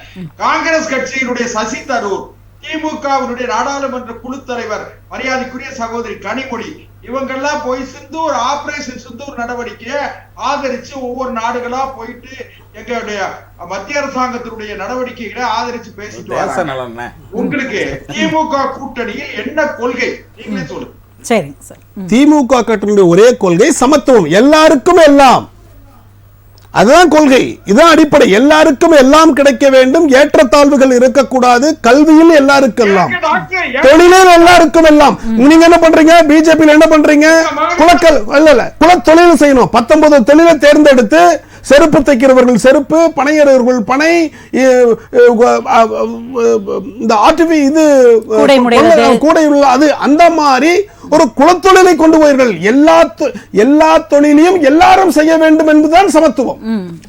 காங்கிரஸ் கட்சியினுடைய சசி தரூர், திமுகவினுடைய நாடாளுமன்ற குழு தலைவர் மரியாதைக்குரிய சகோதரி கனிமொழி, இவங்கெல்லாம் போய் சிந்தூர் ஆபரேஷன் சிந்தூர் நடவடிக்கையை ஆதரிச்சு ஒவ்வொரு நாடுகளா போயிட்டு எங்களுடைய மத்திய அரசாங்கத்தினுடைய நடவடிக்கைகளை ஆதரிச்சு பேசிட்டு வராங்க. உங்களுக்கு திமுக கூட்டணியில் என்ன கொள்கை நீங்களே சொல்லுங்க. சரிங்க சார். திமுக கூட்டணியுடைய ஒரே கொள்கை சமத்துவம், எல்லாருக்கும் எல்லாம். அதுதான் கொள்கை, இதுதான் அடிப்படை. எல்லாருக்கும் எல்லாம் கிடைக்க வேண்டும், ஏற்றத்தாழ்வுகள் இருக்கக்கூடாது, கல்வியில் எல்லாருக்கும் எல்லாம், தொழிலில் எல்லாருக்கும் எல்லாம். நீங்க என்ன பண்றீங்க? பிஜேபி என்ன பண்றீங்க? குல தொழில் செய்யணும். 19 தொழிலை தேர்ந்தெடுத்து, செருப்பு தைக்கிறவர்கள் செருப்பு, பனையர்கள் பனை, இந்த ஆர்டிவி இது கூடை உள்ள அது, அந்த மாதிரி ஒரு குலத்தொழிலை கொண்டு போயிருங்கள். எல்லா தொழிலையும் எல்லாரும் செய்ய வேண்டும் என்பதுதான் சமத்துவம்.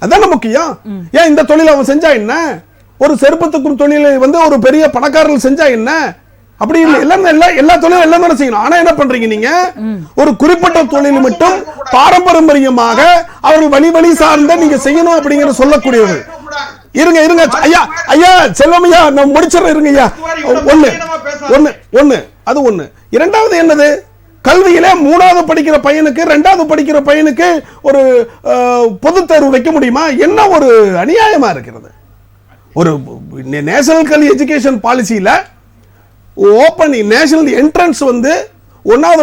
அதான முக்கியம். ஏன் இந்த தொழிலை அவன் செஞ்சா என்ன? ஒரு செருப்பத்துக்கும் தொழிலை ஒரு பெரிய பணக்காரர்கள் செஞ்சா என்ன? அப்படி இல்லை, எல்லா தொழிலும் எல்லாம் தானே செய்யணும். ஆனா என்ன பண்றீங்க நீங்க? ஒரு குறிப்பிட்ட தொழில் மட்டும் பாரம்பரியமாக அவர்கள் வழி சார்ந்த நீங்க செய்யணும் அப்படிங்கிற சொல்லக்கூடியவர்கள். இருங்க ஐயா செல்வம் ஐயா, நான் முடிச்சிடறேன். இருங்க ஐயா, ஒண்ணு அது ஒண்ணு. இரண்டாவது என்னது? கல்வியில 3வது படிக்கிற பையனுக்கு 2வது படிக்கிற பையனுக்கு ஒரு பொது தேர்வு வைக்க முடியுமா? என்ன ஒரு அநியாயமா இருக்கிறது. ஒரு நேஷனல் கல்வி எஜுகேஷன் பாலிசியில ஓபன் நேஷனல் என்ட்ரன்ஸ் 1வது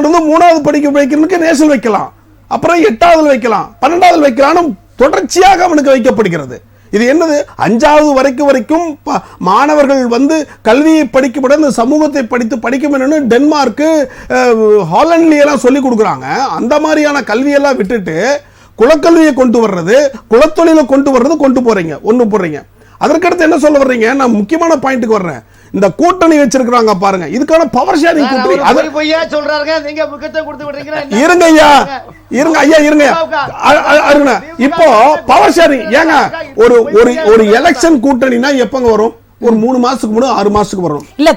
இருந்து 3வது படிக்க வைக்கிறதுக்கு நேஷனல் வைக்கலாம், அப்புறம் 8வது வைக்கலாம், 12வது வைக்கலாம், தொடர்ச்சியாக அவனுக்கு வைக்கப்படுகிறது. இது என்னது? 5வது வரைக்கும் மாணவர்கள் கல்வியை படிக்கப்பட இந்த சமூகத்தை படிக்க வேணும்னு டென்மார்க் ஹாலண்ட்ல எல்லாம் சொல்லி கொடுக்குறாங்க. அந்த மாதிரியான கல்வியெல்லாம் விட்டுட்டு குலக்கல்வியை கொண்டு வர்றது, குலத்தொழிலை கொண்டு போறீங்க, ஒண்ணு போடுறீங்க. அதற்கடுத்து என்ன சொல்ல வர்றீங்க? நான் முக்கியமான பாயிண்ட்டுக்கு வர்றேன். இந்த கூட்டணி வச்சிருக்காங்க பாருங்க, இதுக்கான பவர் ஷேரிங் கூட்டணி. அது பொய்யா சொல்றாங்க, நீங்க முக்கியத்துவம் கொடுத்து விடுறீங்க. இருங்க ஐயா. இப்போ பவர் ஷேரிங் ஏங்க? ஒரு எலெக்ஷன் கூட்டணினா எப்பங்க வரும்? ஒரு 3 மாசத்துக்கு முன்னாடி 6 மாசத்துக்கு வரும். இல்ல,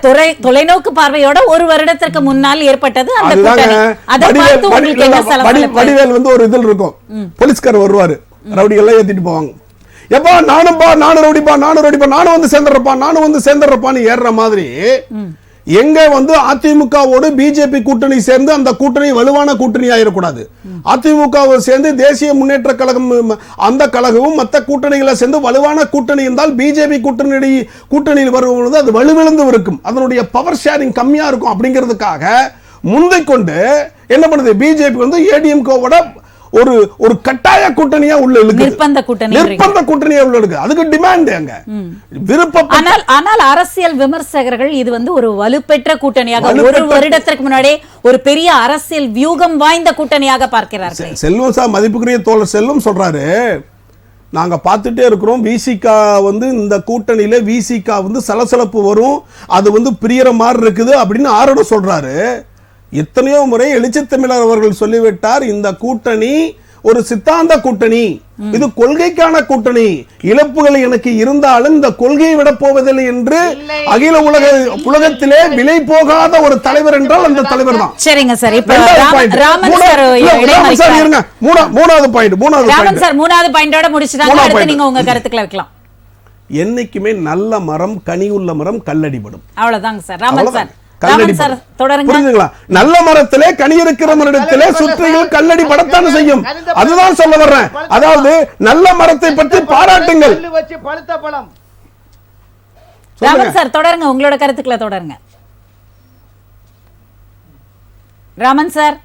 தொலைநோக்கு பார்வையோட ஒரு வருடத்திற்கு முன்னால் ஏற்பட்டது அந்த கூட்டணி. வடிவேல் ஒரு இதில் இருக்கும், போலீஸ்காரர் வருவாரு, ரவுடிகள் எல்லாம் ஏத்திட்டு போவாங்க. எப்பா நானும் ரவுடிப்பா, நானும் சேர்ந்துடுறப்பான்னு ஏறுற மாதிரி எங்க வந்து அதிமுகவோடு பிஜேபி கூட்டணி சேர்ந்து அந்த கூட்டணி வலுவான கூட்டணி ஆயிடக்கூடாது. அதிமுகவை சேர்ந்து தேசிய முன்னேற்ற கழகம் அந்த கழகமும் மற்ற கூட்டணிகளை சேர்ந்து வலுவான கூட்டணி இருந்தால் பிஜேபி கூட்டணியில் வரும்போது அது வலுவிழந்து இருக்கும், அதனுடைய பவர் ஷேரிங் கம்மியா இருக்கும். அப்படிங்கிறதுக்காக முந்தைக் கொண்டு என்ன பண்ணுது பிஜேபி வந்து ஏடிஎம்கோவோட ஒரு கட்டாய கூட்டணியா உள்ள இருக்கு, நிர்பந்த கூட்டணியா உள்ள இருக்கு. அதுக்கு டிமாண்ட் அங்க விருப்பம். ஆனால் அரசியல் விமர்சகர்கள் இது வந்து ஒரு வலுப்பெற்ற கூட்டணியாக, ஒரு வருடத்திற்கு முன்னாடி ஒரு பெரிய அரசியல் வியூகம் வாய்ந்த கூட்டணியாக பார்க்கிறார்கள். செல்வம் சார், மதிப்புக்குரிய தோழர் செல்வம் சொல்றாரு, நாங்க பார்த்துட்டே இருக்கிறோம் விசிகா வந்து இந்த கூட்டணியில விசிகா வந்து சலசலப்பு வரும், அது வந்து பிரியற மாதிரி இருக்குது அப்படின்னு ஆரோட சொல்றாரு. எத்தனையோ முறை எழுச்சித்தமிழர் அவர்கள் சொல்லிவிட்டார், இந்த கூட்டணி ஒரு சித்தாந்த கூட்டணி, இது கொள்கைக்கான கூட்டணி, இழப்புகள் எனக்கு இருந்தாலும் இந்த கொள்கையை விட போவதில்லை என்று அகில உலகத்திலே விலை போகாத ஒரு தலைவர் என்றால் அந்த தலைவர் தான். சரிங்க சார், இப்ப மூணாவது பாயிண்டோட முடிச்சுட்டாங்க, அடுத்து நீங்க உங்க கருத்துக்களை வைக்கலாம். என்னைக்குமே நல்ல மரம் கனி உள்ள மரம் கல்லடிபடும், அவ்வளவுதாங்க சார். ராமன் சார் புரியுதுங்களா? நல்ல மரத்திலே கனி இருக்கிற மரத்திலே சுற்றிகள் கல்லடி படத்தான செய்யும், அதுதான் சொல்ல வர்றேன். அதாவது நல்ல மரத்தை பற்றி பாராட்டுங்கள். ராமன் சார் தொடருங்க, உங்களோட கருத்துக்களை தொடருங்க. ராமன் சார்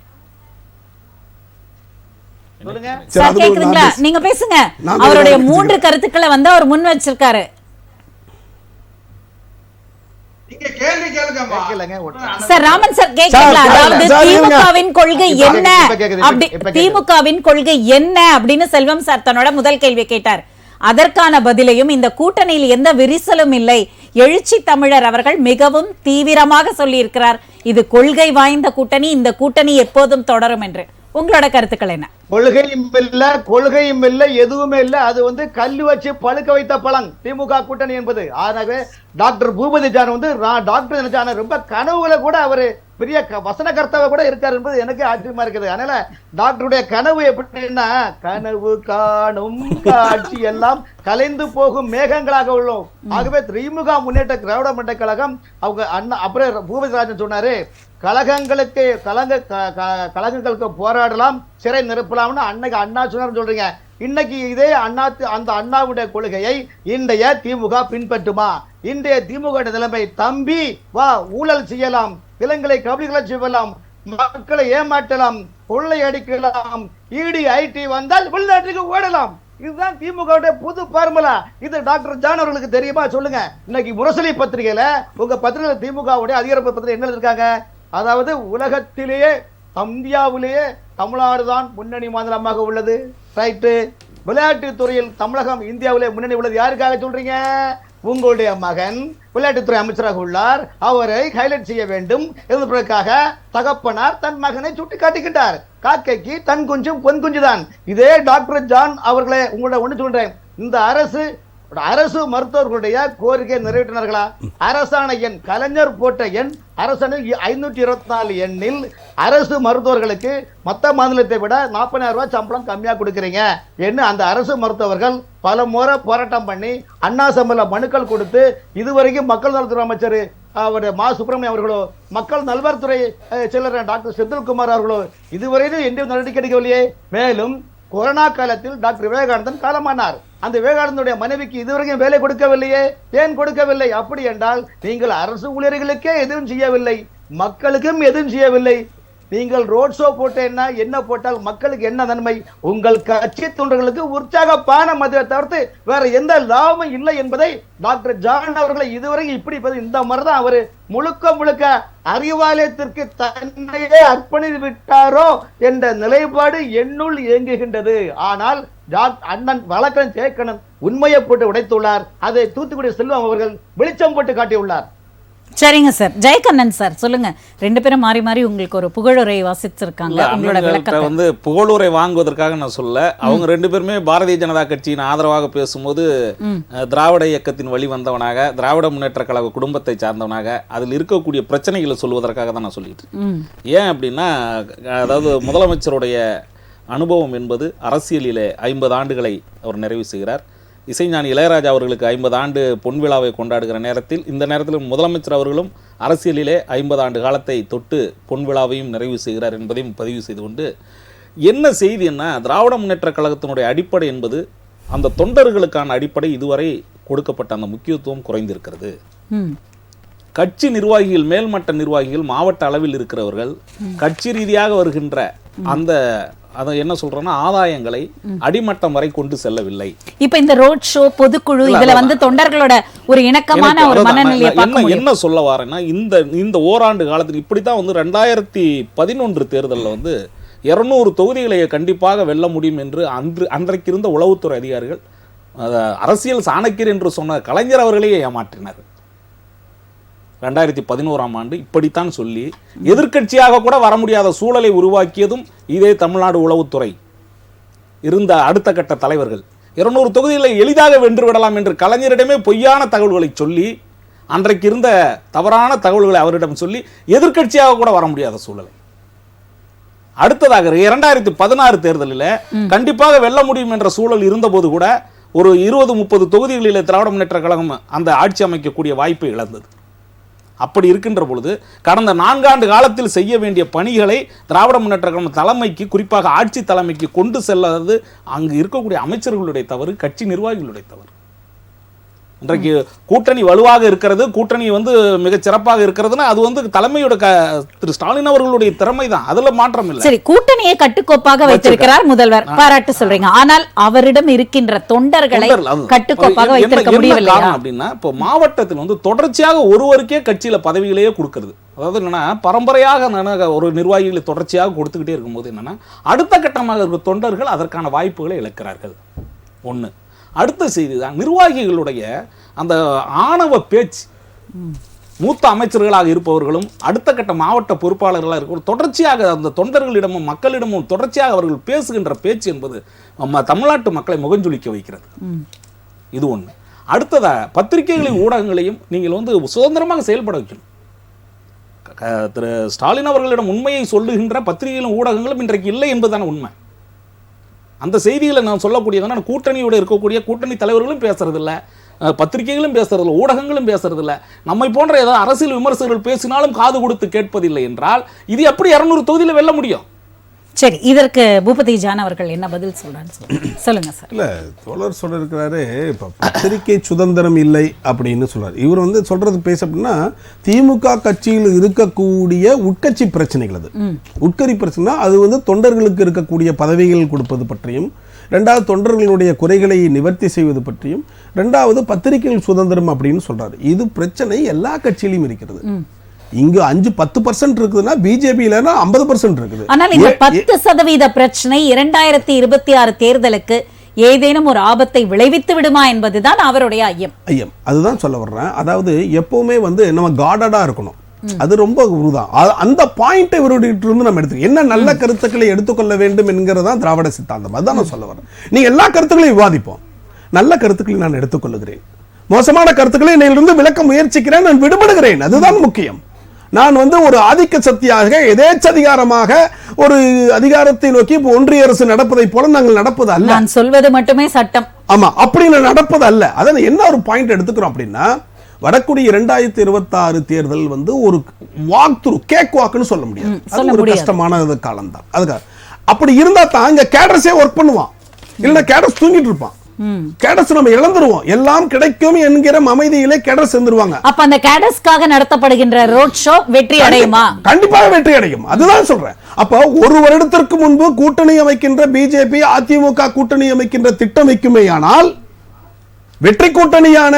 கேக்குதுங்களா? நீங்க பேசுங்க. அவருடைய 3 கருத்துக்களை வந்து அவர் முன் வச்சிருக்காரு. சார் ராமன் சார் கேக்குறீங்களா? அதாவது திமுகவின் கொள்கை என்ன, திமுகவின் கொள்கை என்ன அப்படின்னு செல்வம் சார் தன்னோட முதல் கேள்வி கேட்டார். அதற்கான பதிலையும் இந்த கூட்டணியில் எந்த விரிசலும் இல்லை, எழுச்சி தமிழர் அவர்கள் மிகவும் தீவிரமாக சொல்லி இருக்கிறார், இது கொள்கை வாய்ந்த கூட்டணி, இந்த கூட்டணி எப்போதும் தொடரும் என்று. உங்களோட கருத்துக்கள் என்ன? கொள்கையும் இல்ல எதுவுமே இல்ல, அது வந்து கல்லு வச்சு பழுக்க வைத்த பழம் திமுக கூட்டணி என்பது. ஆகவே டாக்டர் பூபதி ஜான் வந்து டாக்டர் ஜான ரொம்ப கனவுகளை கூட அவரு பெரிய வசன கர்த்தாவை கூட இருக்காரு என்பது எனக்கு ஆச்சரியமா இருக்குது. அதனால டாக்டருடைய கனவு எப்படின்னா, கனவு காணும் காட்சி எல்லாம் கலைந்து போகும் மேகங்களாக உள்ளோம். ஆகவே திமுக முன்னேற்ற திராவிட முன்னேற்ற கழகம் அவங்க அண்ணா அப்புறம் பூபதி ராஜன் சொன்னாரு, கழகங்களுக்கு போராடலாம், சிறை நிரப்பலாம்னு அன்னைக்கு அண்ணா சொன்னார் சொல்றீங்க. இன்னைக்கு இதே அந்த அண்ணாவுடைய கொள்கையை இன்றைய திமுக பின்பற்றுமா? இன்றைய திமுக நிலைமை, தம்பி வா ஊழல் செய்யலாம், இளங்களை கபடிகளை செய்யலாம், மக்களை ஏமாற்றலாம், கொள்ளை அடிக்கலாம், இடி ஐடி வந்தால் வெளிநாட்டுக்கு ஓடலாம். இதுதான் திமுக புது பார்முலா. இது டாக்டர் ஜான் அவர்களுக்கு தெரியுமா? சொல்லுங்க. இன்னைக்கு முரசொலி பத்திரிகையில உங்க பத்திரிகை திமுகவுடைய அதிகாரப்பூர்வ பத்திரிகை என்ன இருக்காங்க? அதாவது உலகத்திலேயே இந்தியாவிலேயே தமிழ்நாடு தான் முன்னணி மாநிலமாக உள்ளது. ரைட்டு. விளையாட்டு துறையில் தமிழகம் இந்தியாவிலே முன்னணி உள்ளது. யாருக்காக சொல்றீங்க? உங்களுடைய மகன் விளையாட்டுத்துறை அமைச்சராக உள்ளார், அவரை ஹைலைட் செய்ய வேண்டும் என்பதற்காக தகப்பனார் தன் மகனை சுட்டி காட்டுகின்றார். காக்கைக்கு தன் குஞ்சும் பொன் குஞ்சுதான். இதே டாக்டர் ஜான் அவர்களே, உங்களோட ஒண்ணு சொல்றேன், இந்த அரசு மருத்துவர்களுடைய கோரிக்கை நிறைவேற்றினார்களா? அரசாணை எண் கலைஞர் போட்ட எண் அரசாணை 524 எண்ணில் அரசு மருத்துவர்களுக்கு மற்ற மாநிலத்தை விட 40,000 ரூபாய் சம்பளம் கம்மியா கொடுக்குறீங்க என்று அந்த அரசு மருத்துவர்கள் பல முறை போராட்டம் பண்ணி அண்ணா சம்பள மனுக்கள் கொடுத்து இதுவரைக்கும் மக்கள் நலத்துறை அமைச்சர் அவருடைய மா சுப்பிரமணியம் அவர்களோ, மக்கள் நல்வாழ்வுத்துறை செயலர் டாக்டர் செந்தில்குமார் அவர்களோ இதுவரையிலும் எந்த நடவடிக்கை எடுக்கவில்லையே. மேலும் கொரோனா காலத்தில் டாக்டர் விவேகானந்தன் காலமானார். அந்த விவேகானந்தனுடைய மனைவிக்கு இதுவரைக்கும் வேலை கொடுக்கவில்லையே. ஏன் கொடுக்கவில்லை? அப்படி என்றால் நீங்கள் அரசு ஊழியர்களுக்கே எதுவும் செய்யவில்லை, மக்களுக்கும் எதுவும் செய்யவில்லை. நீங்கள் ரோட் ஷோ போட்டேன்னா என்ன போட்டால் மக்களுக்கு என்ன நன்மை? உங்கள் கட்சி தொண்டர்களுக்கு உற்சாக பானம் அதை தவிர்த்து வேற எந்த லாபமும் இல்லை என்பதை டாக்டர் ஜான் அவர்களை இதுவரை இப்படி இந்த மாதிரிதான் அவரு முழுக்க அறிவாலயத்திற்கு தன்னையே அர்ப்பணித்து விட்டாரோ என்ற நிலைப்பாடு என்னுள் இயங்குகின்றது. ஆனால் அண்ணன் வழக்கன் சேக்கணன் உண்மையை போட்டு உடைத்துள்ளார். அதை தூத்துக்குடி செல்வம் அவர்கள் வெளிச்சம் போட்டு காட்டியுள்ளார். சரிங்க சார். ஜெயக்கண்ணன் சார் சொல்லுங்க. 2 பேரும் மாறி மாறி உங்களுக்கு ஒரு புகழுரை வாசிச்சிருக்காங்க. உங்களோட விளக்கத்தை வந்து புகழுரை வாங்குவதற்காக நான் சொல்ல, அவங்க 2 பேருமே பாரதிய ஜனதா கட்சியின் ஆதரவாக பேசும்போது திராவிட இயக்கத்தின் வழி வந்தவனாக, திராவிட முன்னேற்ற கழக குடும்பத்தை சார்ந்தவனாக, அதில் இருக்கக்கூடிய பிரச்சனைகளை சொல்வதற்காக தான் நான் சொல்லிட்டு. ஏன் அப்படின்னா, அதாவது முதலமைச்சருடைய அனுபவம் என்பது அரசியலிலே 50 ஆண்டுகளை அவர் நிறைவு செய்கிறார். இசைஞானி இளையராஜா அவர்களுக்கு 50 ஆண்டு பொன் விழாவை கொண்டாடுகிற நேரத்தில், இந்த நேரத்தில் முதலமைச்சர் அவர்களும் அரசியலிலே 50 ஆண்டு காலத்தை தொட்டு பொன் விழாவையும் நிறைவு செய்கிறார் என்பதையும் பதிவு செய்து கொண்டு, என்ன செய்தி என்ன, திராவிட முன்னேற்ற கழகத்தினுடைய அடிப்படை என்பது அந்த தொண்டர்களுக்கான அடிப்படை இதுவரை கொடுக்கப்பட்ட அந்த முக்கியத்துவம் குறைந்திருக்கிறது. கட்சி நிர்வாகிகள், மேல்மட்ட நிர்வாகிகள், மாவட்ட அளவில் இருக்கிறவர்கள் கட்சி ரீதியாக வருகின்ற அந்த அதை என்ன சொல்றோம்னா ஆதாயங்களை அடிமட்டம் வரை கொண்டு செல்லவில்லை. இப்ப இந்த ரோட் ஷோ, பொதுக்குழு, இதுல வந்து தொண்டர்களோட ஒரு இணக்கமான ஒரு மனநிலையை என்ன சொல்ல வரேன்னா, இந்த ஓராண்டு காலத்தில் இப்படித்தான் வந்து 2011 தேர்தலில் வந்து 200 தொகுதிகளை கண்டிப்பாக வெல்ல முடியும் என்று அன்றைக்கு இருந்த உளவுத்துறை அதிகாரிகள், அரசியல் சாணக்கியர் என்று சொன்ன கலைஞர் அவர்களையே ஏமாற்றினார். 2011ஆம் ஆண்டு இப்படித்தான் சொல்லி எதிர்க்கட்சியாக கூட வர முடியாத சூழலை உருவாக்கியதும் இதே தமிழ்நாடு உளவுத்துறை இருந்த அடுத்த கட்ட தலைவர்கள். 200 தொகுதிகளை எளிதாக வென்று விடலாம் என்று கலைஞரிடமே பொய்யான தகவல்களை சொல்லி, அன்றைக்கு இருந்த தவறான தகவல்களை அவரிடம் சொல்லி எதிர்க்கட்சியாக கூட வர முடியாத சூழலை. அடுத்ததாக 2016 தேர்தலில் கண்டிப்பாக வெல்ல முடியும் என்ற சூழல் இருந்தபோது கூட ஒரு 20-30 தொகுதிகளில் திராவிட முன்னேற்ற கழகம் அந்த ஆட்சி அமைக்கக்கூடிய வாய்ப்பை இழந்தது. அப்படி இருக்கின்ற பொழுது கடந்த 4 ஆண்டு காலத்தில் செய்ய வேண்டிய பணிகளை திராவிட முன்னேற்ற கழகம் தலைமைக்கு, குறிப்பாக ஆட்சி தலைமைக்கு கொண்டு செல்லாதது அங்கு இருக்கக்கூடிய அமைச்சர்களுடைய தவறு, கட்சி நிர்வாகிகளுடைய தவறு. இன்றைக்கு கூட்டணி வலுவாக இருக்கிறது, கூட்டணி வந்து மிகச் சிறப்பாக இருக்கிறதுனா அது வந்து தலைமையோட திரு ஸ்டாலின் அவர்களுடைய திறமை தான், அதுல மாற்றம் இல்லை. சரி, கூட்டணியை கட்டுக்கோப்பாக வைத்திருக்கிறார் முதல்வர், பாராட்டு சொல்றீங்க. ஆனால் அவரிடம் இருக்கின்ற தொண்டர்களை கட்டுக்கோப்பாக வைத்திருக்க முடியவில்லை அப்படின்னா, இப்போ மாவட்டத்தில் வந்து தொடர்ச்சியாக ஒருவருக்கே கட்சியில பதவிகளையே கொடுக்கிறது. அதாவது என்னன்னா, பரம்பரையாக ஒரு நிர்வாகிகளை தொடர்ச்சியாக கொடுத்துக்கிட்டே இருக்கும்போது என்னன்னா, அடுத்த கட்டமாக இருக்கிற தொண்டர்கள் அதற்கான வாய்ப்புகளை இழக்கிறார்கள். ஒன்று. அடுத்த செய்தி தான் நிர்வாகிகளுடைய அந்த ஆணவ பேச்சு. மூத்த அமைச்சர்களாக இருப்பவர்களும் அடுத்த கட்ட மாவட்ட பொறுப்பாளர்களாக இருக்க தொடர்ச்சியாக அந்த தொண்டர்களிடமும் மக்களிடமும் தொடர்ச்சியாக அவர்கள் பேசுகின்ற பேச்சு என்பது தமிழ்நாட்டு மக்களை முகஞ்சொலிக்க வைக்கிறது. இது ஒன்று. அடுத்ததா பத்திரிகைகளையும் ஊடகங்களையும் நீங்கள் வந்து சுதந்திரமாக செயல்பட வைக்கணும். திரு ஸ்டாலின் அவர்களிடம் உண்மையை சொல்லுகின்ற பத்திரிகைகளும் ஊடகங்களும் இன்றைக்கு இல்லை என்பதுதான உண்மை. அந்த செய்திகளை நான் சொல்லக்கூடியதுனா, கூட்டணியோட இருக்கக்கூடிய கூட்டணி தலைவர்களும் பேசுறதில்ல, பத்திரிகைகளும் பேசுறதில்ல, ஊடகங்களும் பேசுறதில்ல. நம்மை போன்ற ஏதாவது அரசியல் விமர்சகர்கள் பேசினாலும் காது கொடுத்து கேட்பதில்லை என்றால் இது எப்படி 200 தொகுதியில் வெல்ல முடியும்? சரி, இதற்கு பூபதி ஜான் அவர்கள் என்ன பதில் சொல்றாங்க சொல்லுங்க சார். இல்ல, தோழர் சொல்ல இருக்கிறாரு, இப்ப பத்திரிகை சுதந்திரம் இல்லை அப்படின்னு சொல்றாரு. இவர் வந்து சொல்றது பேச அப்படின்னா, திமுக கட்சியில் இருக்கக்கூடிய உட்கட்சி பிரச்சனைகள், அது உட்கட்சி பிரச்சனை, அது வந்து தொண்டர்களுக்கு இருக்கக்கூடிய பதவிகள் கொடுப்பது பற்றியும், ரெண்டாவது தொண்டர்களுடைய குறைகளை நிவர்த்தி செய்வது பற்றியும், ரெண்டாவது பத்திரிகைகள் சுதந்திரம் அப்படின்னு சொல்றாரு. இது பிரச்சனை எல்லா கட்சியிலும் இருக்கிறது. இங்கு 5-10% இருக்குதுன்னா பிஜேபியில 50% இருக்குது. ஆனால் இந்த 10% பிரச்சனை 2026 தேர்தலுக்கு ஏதேனும் ஒரு ஆபத்தை விளைவித்து விடுமா என்பதுதான் அவருடைய ஐயம். அதுதான் சொல்ல வர்றேன். அதாவது எப்பவுமே வந்து நம்ம கார்டடா இருக்கணும், அது ரொம்ப உருதான். அந்த பாயிண்ட் இவருடைய இருந்து நம்ம எடுத்து என்ன நல்ல கருத்துக்களை எடுத்துக்கொள்ள வேண்டும் என்கிறதான் திராவிட சித்தாந்தம். அதுதான் நான் சொல்ல வரேன். நீங்க எல்லா கருத்துக்களையும் விவாதிப்போம், நல்ல கருத்துக்களை நான் எடுத்துக்கொள்ளுகிறேன், மோசமான கருத்துக்களை என்னிலிருந்து விளக்க முயற்சிக்கிறேன், நான் விடுபடுகிறேன். அதுதான் முக்கியம். நான் வந்து ஒரு ஆதிக்க சக்தியாக எதேச்சதிகாரமாக ஒரு அதிகாரத்தை நோக்கி ஒன்றிய அரசு நடப்பதை போல நாங்கள் நடப்பது அல்ல. நான் சொல்வது மட்டுமே சட்டம். ஆமா, அப்படி நடப்பது அல்ல. அதான் என்ன ஒரு பாயிண்ட் எடுத்துக்கிறோம் அப்படின்னா, வரக்கூடிய 2026 தேர்தல் வந்து ஒரு வாக் த்ரூ, கேக் வாக்னு சொல்ல முடியாது. அது ஒரு கஷ்டமான காலம் தான். அதுக்காக அப்படி இருந்தா தான் இங்க கேடர்ஸே ஒர்க் பண்ணுவான், இல்லைன்னா கேடர்ஸ் தூங்கிட்டு இருப்பான். கேடர்ஸ் நம்ம இழந்துருவோம். எல்லாம் கிடைக்கும் என்கிற அமைதியிலே கேடர்ஸ் செஞ்சிருவாங்க. அப்ப அந்த கேடர்ஸ்க்காக நடத்தப்படுகின்ற ரோட் ஷோ வெற்றி அடையுமா? கண்டிப்பாக வெற்றி அடையும். அதுதான் சொல்றேன். அப்ப ஒரு வருடத்திற்கு முன்பு கூட்டணி அமைக்கின்ற பிஜேபி அதிமுக கூட்டணி அமைக்கின்ற திட்டம் வைக்குமேயானால், வெற்றி கூட்டணியான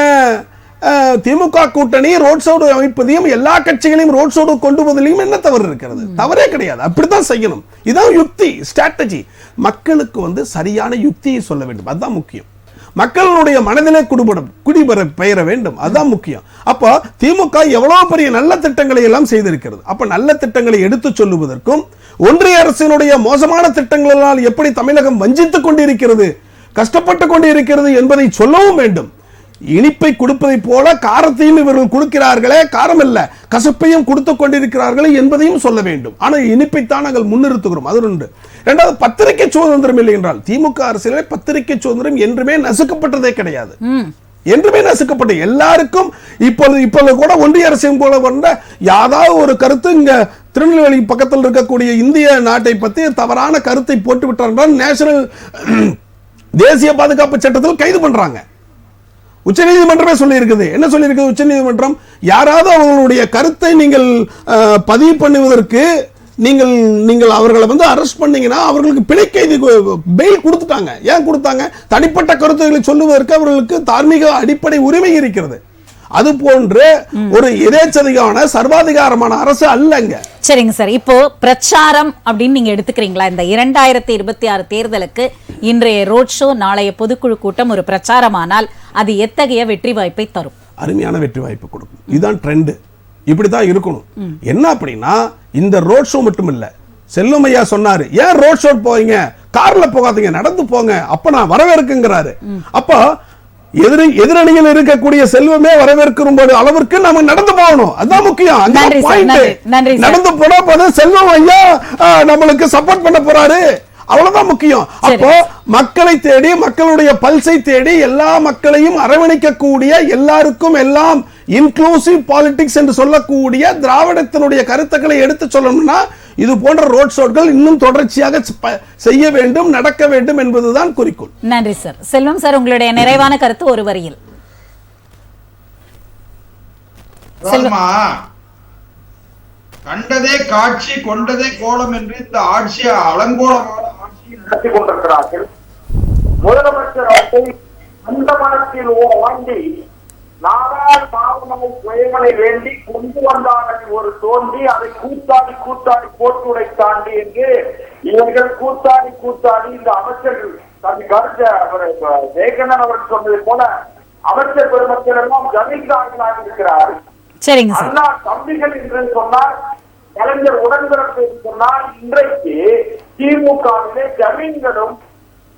திமுக கூட்டணி ரோட் ஷோ அமைப்பதையும் எல்லா கட்சிகளையும் ரோட் ஷோ கொண்டு போவதிலையும் என்ன தவறு இருக்கிறது? தவறே கிடையாது. அப்படித்தான் செய்யணும். இதான் யுக்தி, ஸ்ட்ராட்டஜி. மக்களுக்கு வந்து சரியான யுக்தியை சொல்ல வேண்டும், அதுதான் முக்கியம். மக்களுடைய மனதிலே குடிபெயர வேண்டும், அதுதான் முக்கியம். அப்போ திமுக எவ்வளவு பெரிய நல்ல திட்டங்களை எல்லாம் செய்திருக்கிறது. அப்ப நல்ல திட்டங்களை எடுத்து சொல்லுவதற்கும், ஒன்றிய அரசினுடைய மோசமான திட்டங்களால் எப்படி தமிழகம் வஞ்சித்துக் கொண்டிருக்கிறது, கஷ்டப்பட்டு கொண்டிருக்கிறது என்பதை சொல்லவும் வேண்டும். இனிப்பை கொடுப்பதை போல காரத்தையும் இவர்கள் கொடுக்கிறார்களே, காரம் இல்ல கசப்பையும் கொடுத்து கொண்டிருக்கிறார்களே என்பதையும் சொல்ல வேண்டும். ஆனால் இனிப்பைத்தான் நாங்கள் முன்னிறுத்துகிறோம். அது ஒன்று. இரண்டாவது, பத்திரிகை சுதந்திரம் இல்லை என்றால் திமுக அரசியலே பத்திரிகை சுதந்திரம் என்றுமே நசுக்கப்பட்டதே கிடையாது. என்றுமே நசுக்கப்பட்ட எல்லாருக்கும் இப்பொழுது கூட ஒன்றிய அரசின் போல வந்த யாராவது ஒரு கருத்து இங்க திருநெல்வேலி பக்கத்தில் இருக்கக்கூடிய இந்திய நாட்டை பற்றி தவறான கருத்தை போட்டு விட்டார் நேஷனல் தேசிய பாதுகாப்பு சட்டத்தில் கைது பண்றாங்க. உச்சநீதிமன்றமே சொல்லி இருக்குது. என்ன சொல்லி இருக்குது உச்சநீதிமன்றம்? யாராவது அவர்களுடைய கருத்தை நீங்கள் பதிவு பண்ணுவதற்கு நீங்கள் அவர்களை வந்து அரெஸ்ட் பண்ணீங்கன்னா அவர்களுக்கு பிணை கைது பெயில் கொடுத்துட்டாங்க. ஏன் கொடுத்தாங்க? தனிப்பட்ட கருத்துக்களை சொல்லுவதற்கு அவர்களுக்கு தார்மீக அடிப்படை உரிமை இருக்கிறது. அது போன்று ஒரு எதேச்சதிகான சர்வாதிகாரமான அரசு அல்லங்க. சரிங்க சார், இப்போ பிரச்சாரம் அப்படின்னு நீங்க எடுத்துக்கிறீங்களா? இந்த 2026 தேர்தலுக்கு இன்றைய ரோட் ஷோ, நாளைய பொதுக்குழு கூட்டம் ஒரு பிரச்சாரமானால் அது எத்தகைய வெற்றி வாய்ப்பை தரும்? அருமையான வெற்றி வாய்ப்பு கொடுக்கும். இதுதான் ட்ரெண்ட். இப்படிதான் இருக்கணும். என்ன அப்படின்னா இந்த ரோட் ஷோ மட்டும் இல்ல, செல்லும் ஐயா சொன்னாரு, ஏன் ரோட் ஷோ போவீங்க, கார்ல போகாதீங்க, நடந்து போங்க, அப்ப நான் வரவேற்குங்கிறாரு. அப்ப எதிரணியில் இருக்கக்கூடிய செல்வமே வரவேற்கும் போது அளவிற்கு நாம நடந்து போகணும். அதுதான் முக்கியம். நடந்து போனா போதும், செல்வம் ஐயா நம்மளுக்கு சப்போர்ட் பண்ண போறாரு, அவ்வளவுதான் முக்கியம். அப்போ மக்களை தேடி, மக்களுடைய பல்சை தேடி, எல்லா மக்களையும் அரவணைக்கக்கூடிய, எல்லாருக்கும் எல்லாம் இன்க்ளூசிவ் பாலிடிக்ஸ் என்று சொல்லக்கூடிய திராவிடத்தினுடைய கருத்துக்களை எடுத்து சொல்லணும்னா இது போன்ற ரோட் ஷோக்கள் இன்னும் தொடர்ச்சியாக செய்ய வேண்டும், நடக்க வேண்டும் என்பதுதான் குறிக்கோள். நன்றி சார். செல்வம் சார், உங்களுடைய நிறைவான கருத்து ஒரு வரியில். கண்டதே காட்சி கொண்டதே கோலம் என்று இந்த ஆட்சியை அலங்கோலமான ஆட்சியை நடத்தி கொண்டிருக்கிறார்கள். முதலமைச்சர் அவர்கள் அந்த மனத்தில் வாண்டி நாடாள் மாவனை சுயமனை வேண்டி கொண்டு வந்தார்கள் ஒரு தோண்டி, அதை கூத்தாடி கூத்தாடி போட்டுடை தாண்டி என்று இவர்கள் கூத்தாடி இந்த அமைச்சர்கள் தன் கருத்த ஜெயகண்ணன் அவர்கள் சொன்னது போல அமைச்சர் பெருமக்கள் எல்லாம் ஜமீன்தார்களாக இருக்கிறார்கள். அண்ணா தம்பிகள் என்று சொன்னார், கலைஞர் உடன்பிறப்பு என்று சொன்னால், இன்றைக்கு திமுகவிலே ஜமீன்களும்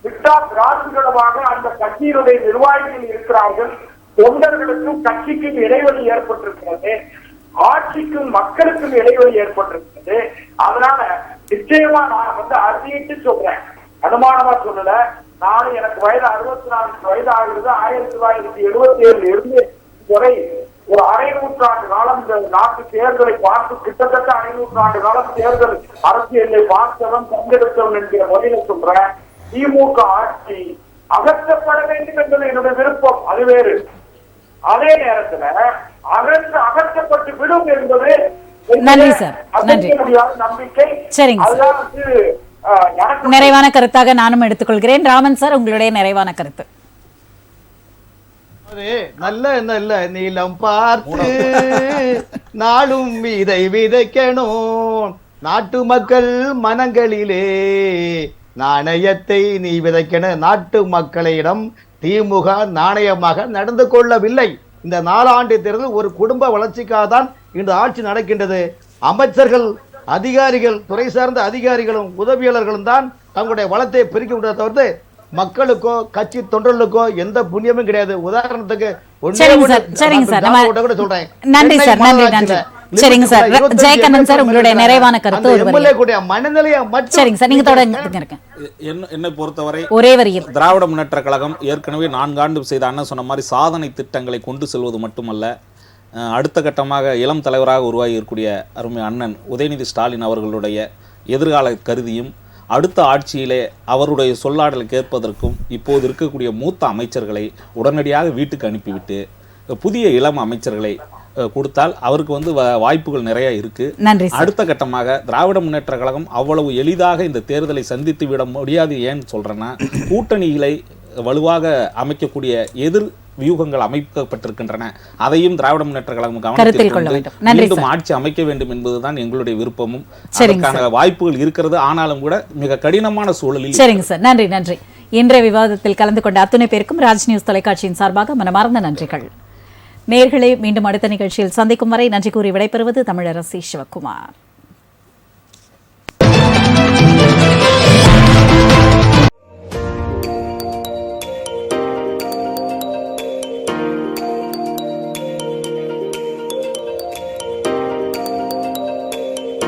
விட்டாத் ராஜுகளுமாக அந்த கட்சியினுடைய நிர்வாகிகள் இருக்கிறார்கள். தொண்டர்களுக்கும் கட்சிக்கும் இடைவெளி ஏற்பட்டிருக்கிறது, ஆட்சிக்கும் மக்களுக்கும் இடைவெளி ஏற்பட்டிருக்கிறது. அதனால நிச்சயமா நான் வந்து அறிவிட்டு சொல்றேன், அனுமானமா சொல்லல. நானும் எனக்கு வயது 64 வயது ஆகிறது. 1977 இருந்து வரை ஒரு அரை நூற்றாண்டு காலம் இந்த நாட்டு தேர்தலை பார்த்து, கிட்டத்தட்ட 500 ஆண்டு காலம் தேர்தல் அரசியலை பார்த்தவன், பங்கெடுத்தவன் என்கிற முறையில சொல்றேன். திமுக ஆட்சி அகற்றப்பட வேண்டும் என்பது என்னுடைய விருப்பம், அது வேறு. அதே நேரத்துல அகற்றப்பட்டு விடும் என்பது நம்பிக்கை. நிறைவான கருத்தாக நானும் எடுத்துக்கொள்கிறேன். ராமன் சார், உங்களுடைய நிறைவான கருத்து. நல்ல நல்ல நீளம் பார்த்து நாளும் இதை விதைக்கணும், நாட்டு மக்கள் மனங்களிலே நாணயத்தை நீ விதைக்கணும். நாட்டு மக்களிடம் திமுக நாணயமாக நடந்து கொள்ளவில்லை. இந்த 4 ஆண்டு தேர்தல் ஒரு குடும்ப வளர்ச்சிக்காக தான் இந்த ஆட்சி நடக்கின்றது. அமைச்சர்கள், அதிகாரிகள், துறை சார்ந்த அதிகாரிகளும் உதவியாளர்களும் தான் தங்களுடைய வளத்தை பெருக்கி விட்டதை தவிர்த்து மக்களுக்கோ கட்சி தொண்டர்களுக்கோ எந்த புண்ணியமும் கிடையாது. உதாரணத்துக்கு சரிங்க சார், ஜெயகண்ணன் சார், உங்களுடைய நிறைவான கருத்து என்னை பொறுத்தவரை ஒரே வரியில். திராவிட முன்னேற்ற கழகம் ஏற்கனவே 4 ஆண்டு செய்த அண்ணன் சொன்ன மாதிரி சாதனை திட்டங்களை கொண்டு செல்வது மட்டுமல்ல, அடுத்த கட்டமாக இளம் தலைவராக உருவாகி இருக்கக்கூடிய அருமை அண்ணன் உதயநிதி ஸ்டாலின் அவர்களுடைய எதிர்கால கருதியும், அடுத்த ஆட்சியிலே அவருடைய சொல்லாடலை கேட்பதற்கும் இப்போது இருக்கக்கூடிய மூத்த அமைச்சர்களை உடனடியாக வீட்டுக்கு அனுப்பிவிட்டு புதிய இளம் அமைச்சர்களை கொடுத்தால் அவருக்கு வந்து வாய்ப்புகள் நிறைய இருக்கு. அடுத்த கட்டமாக திராவிட முன்னேற்ற கழகம் அவ்வளவு எளிதாக இந்த தேர்தலை சந்தித்து விட முடியாது. ஏன்னு சொல்றேன்னா, கூட்டணிகளை வலுவாக அமைக்கக்கூடிய எதிர் வியூகங்கள் அமைக்கப்பட்டிருக்கின்றன. அதையும் திராவிட முன்னேற்ற கழகம் கவனத்தில் கொண்டு மீண்டும் ஆட்சி அமைக்க வேண்டும் என்பதுதான் எங்களுடைய விருப்பமும். அதற்கான வாய்ப்புகள் இருக்கிறது. ஆனாலும் கூட மிக கடினமான சூழலில். சரிங்க சார், நன்றி நன்றி. இன்றைய விவாதத்தில் கலந்து கொண்ட அத்துணை பேருக்கும் ராஜ் நியூஸ் தொலைக்காட்சியின் சார்பாக மனமார்ந்த நன்றிகள். நேயர்களே, மீண்டும் அடுத்த நிகழ்ச்சியில் சந்திக்கும் வரை நன்றி கூறி விடைபெறுவது தமிழரசி சிவகுமார்.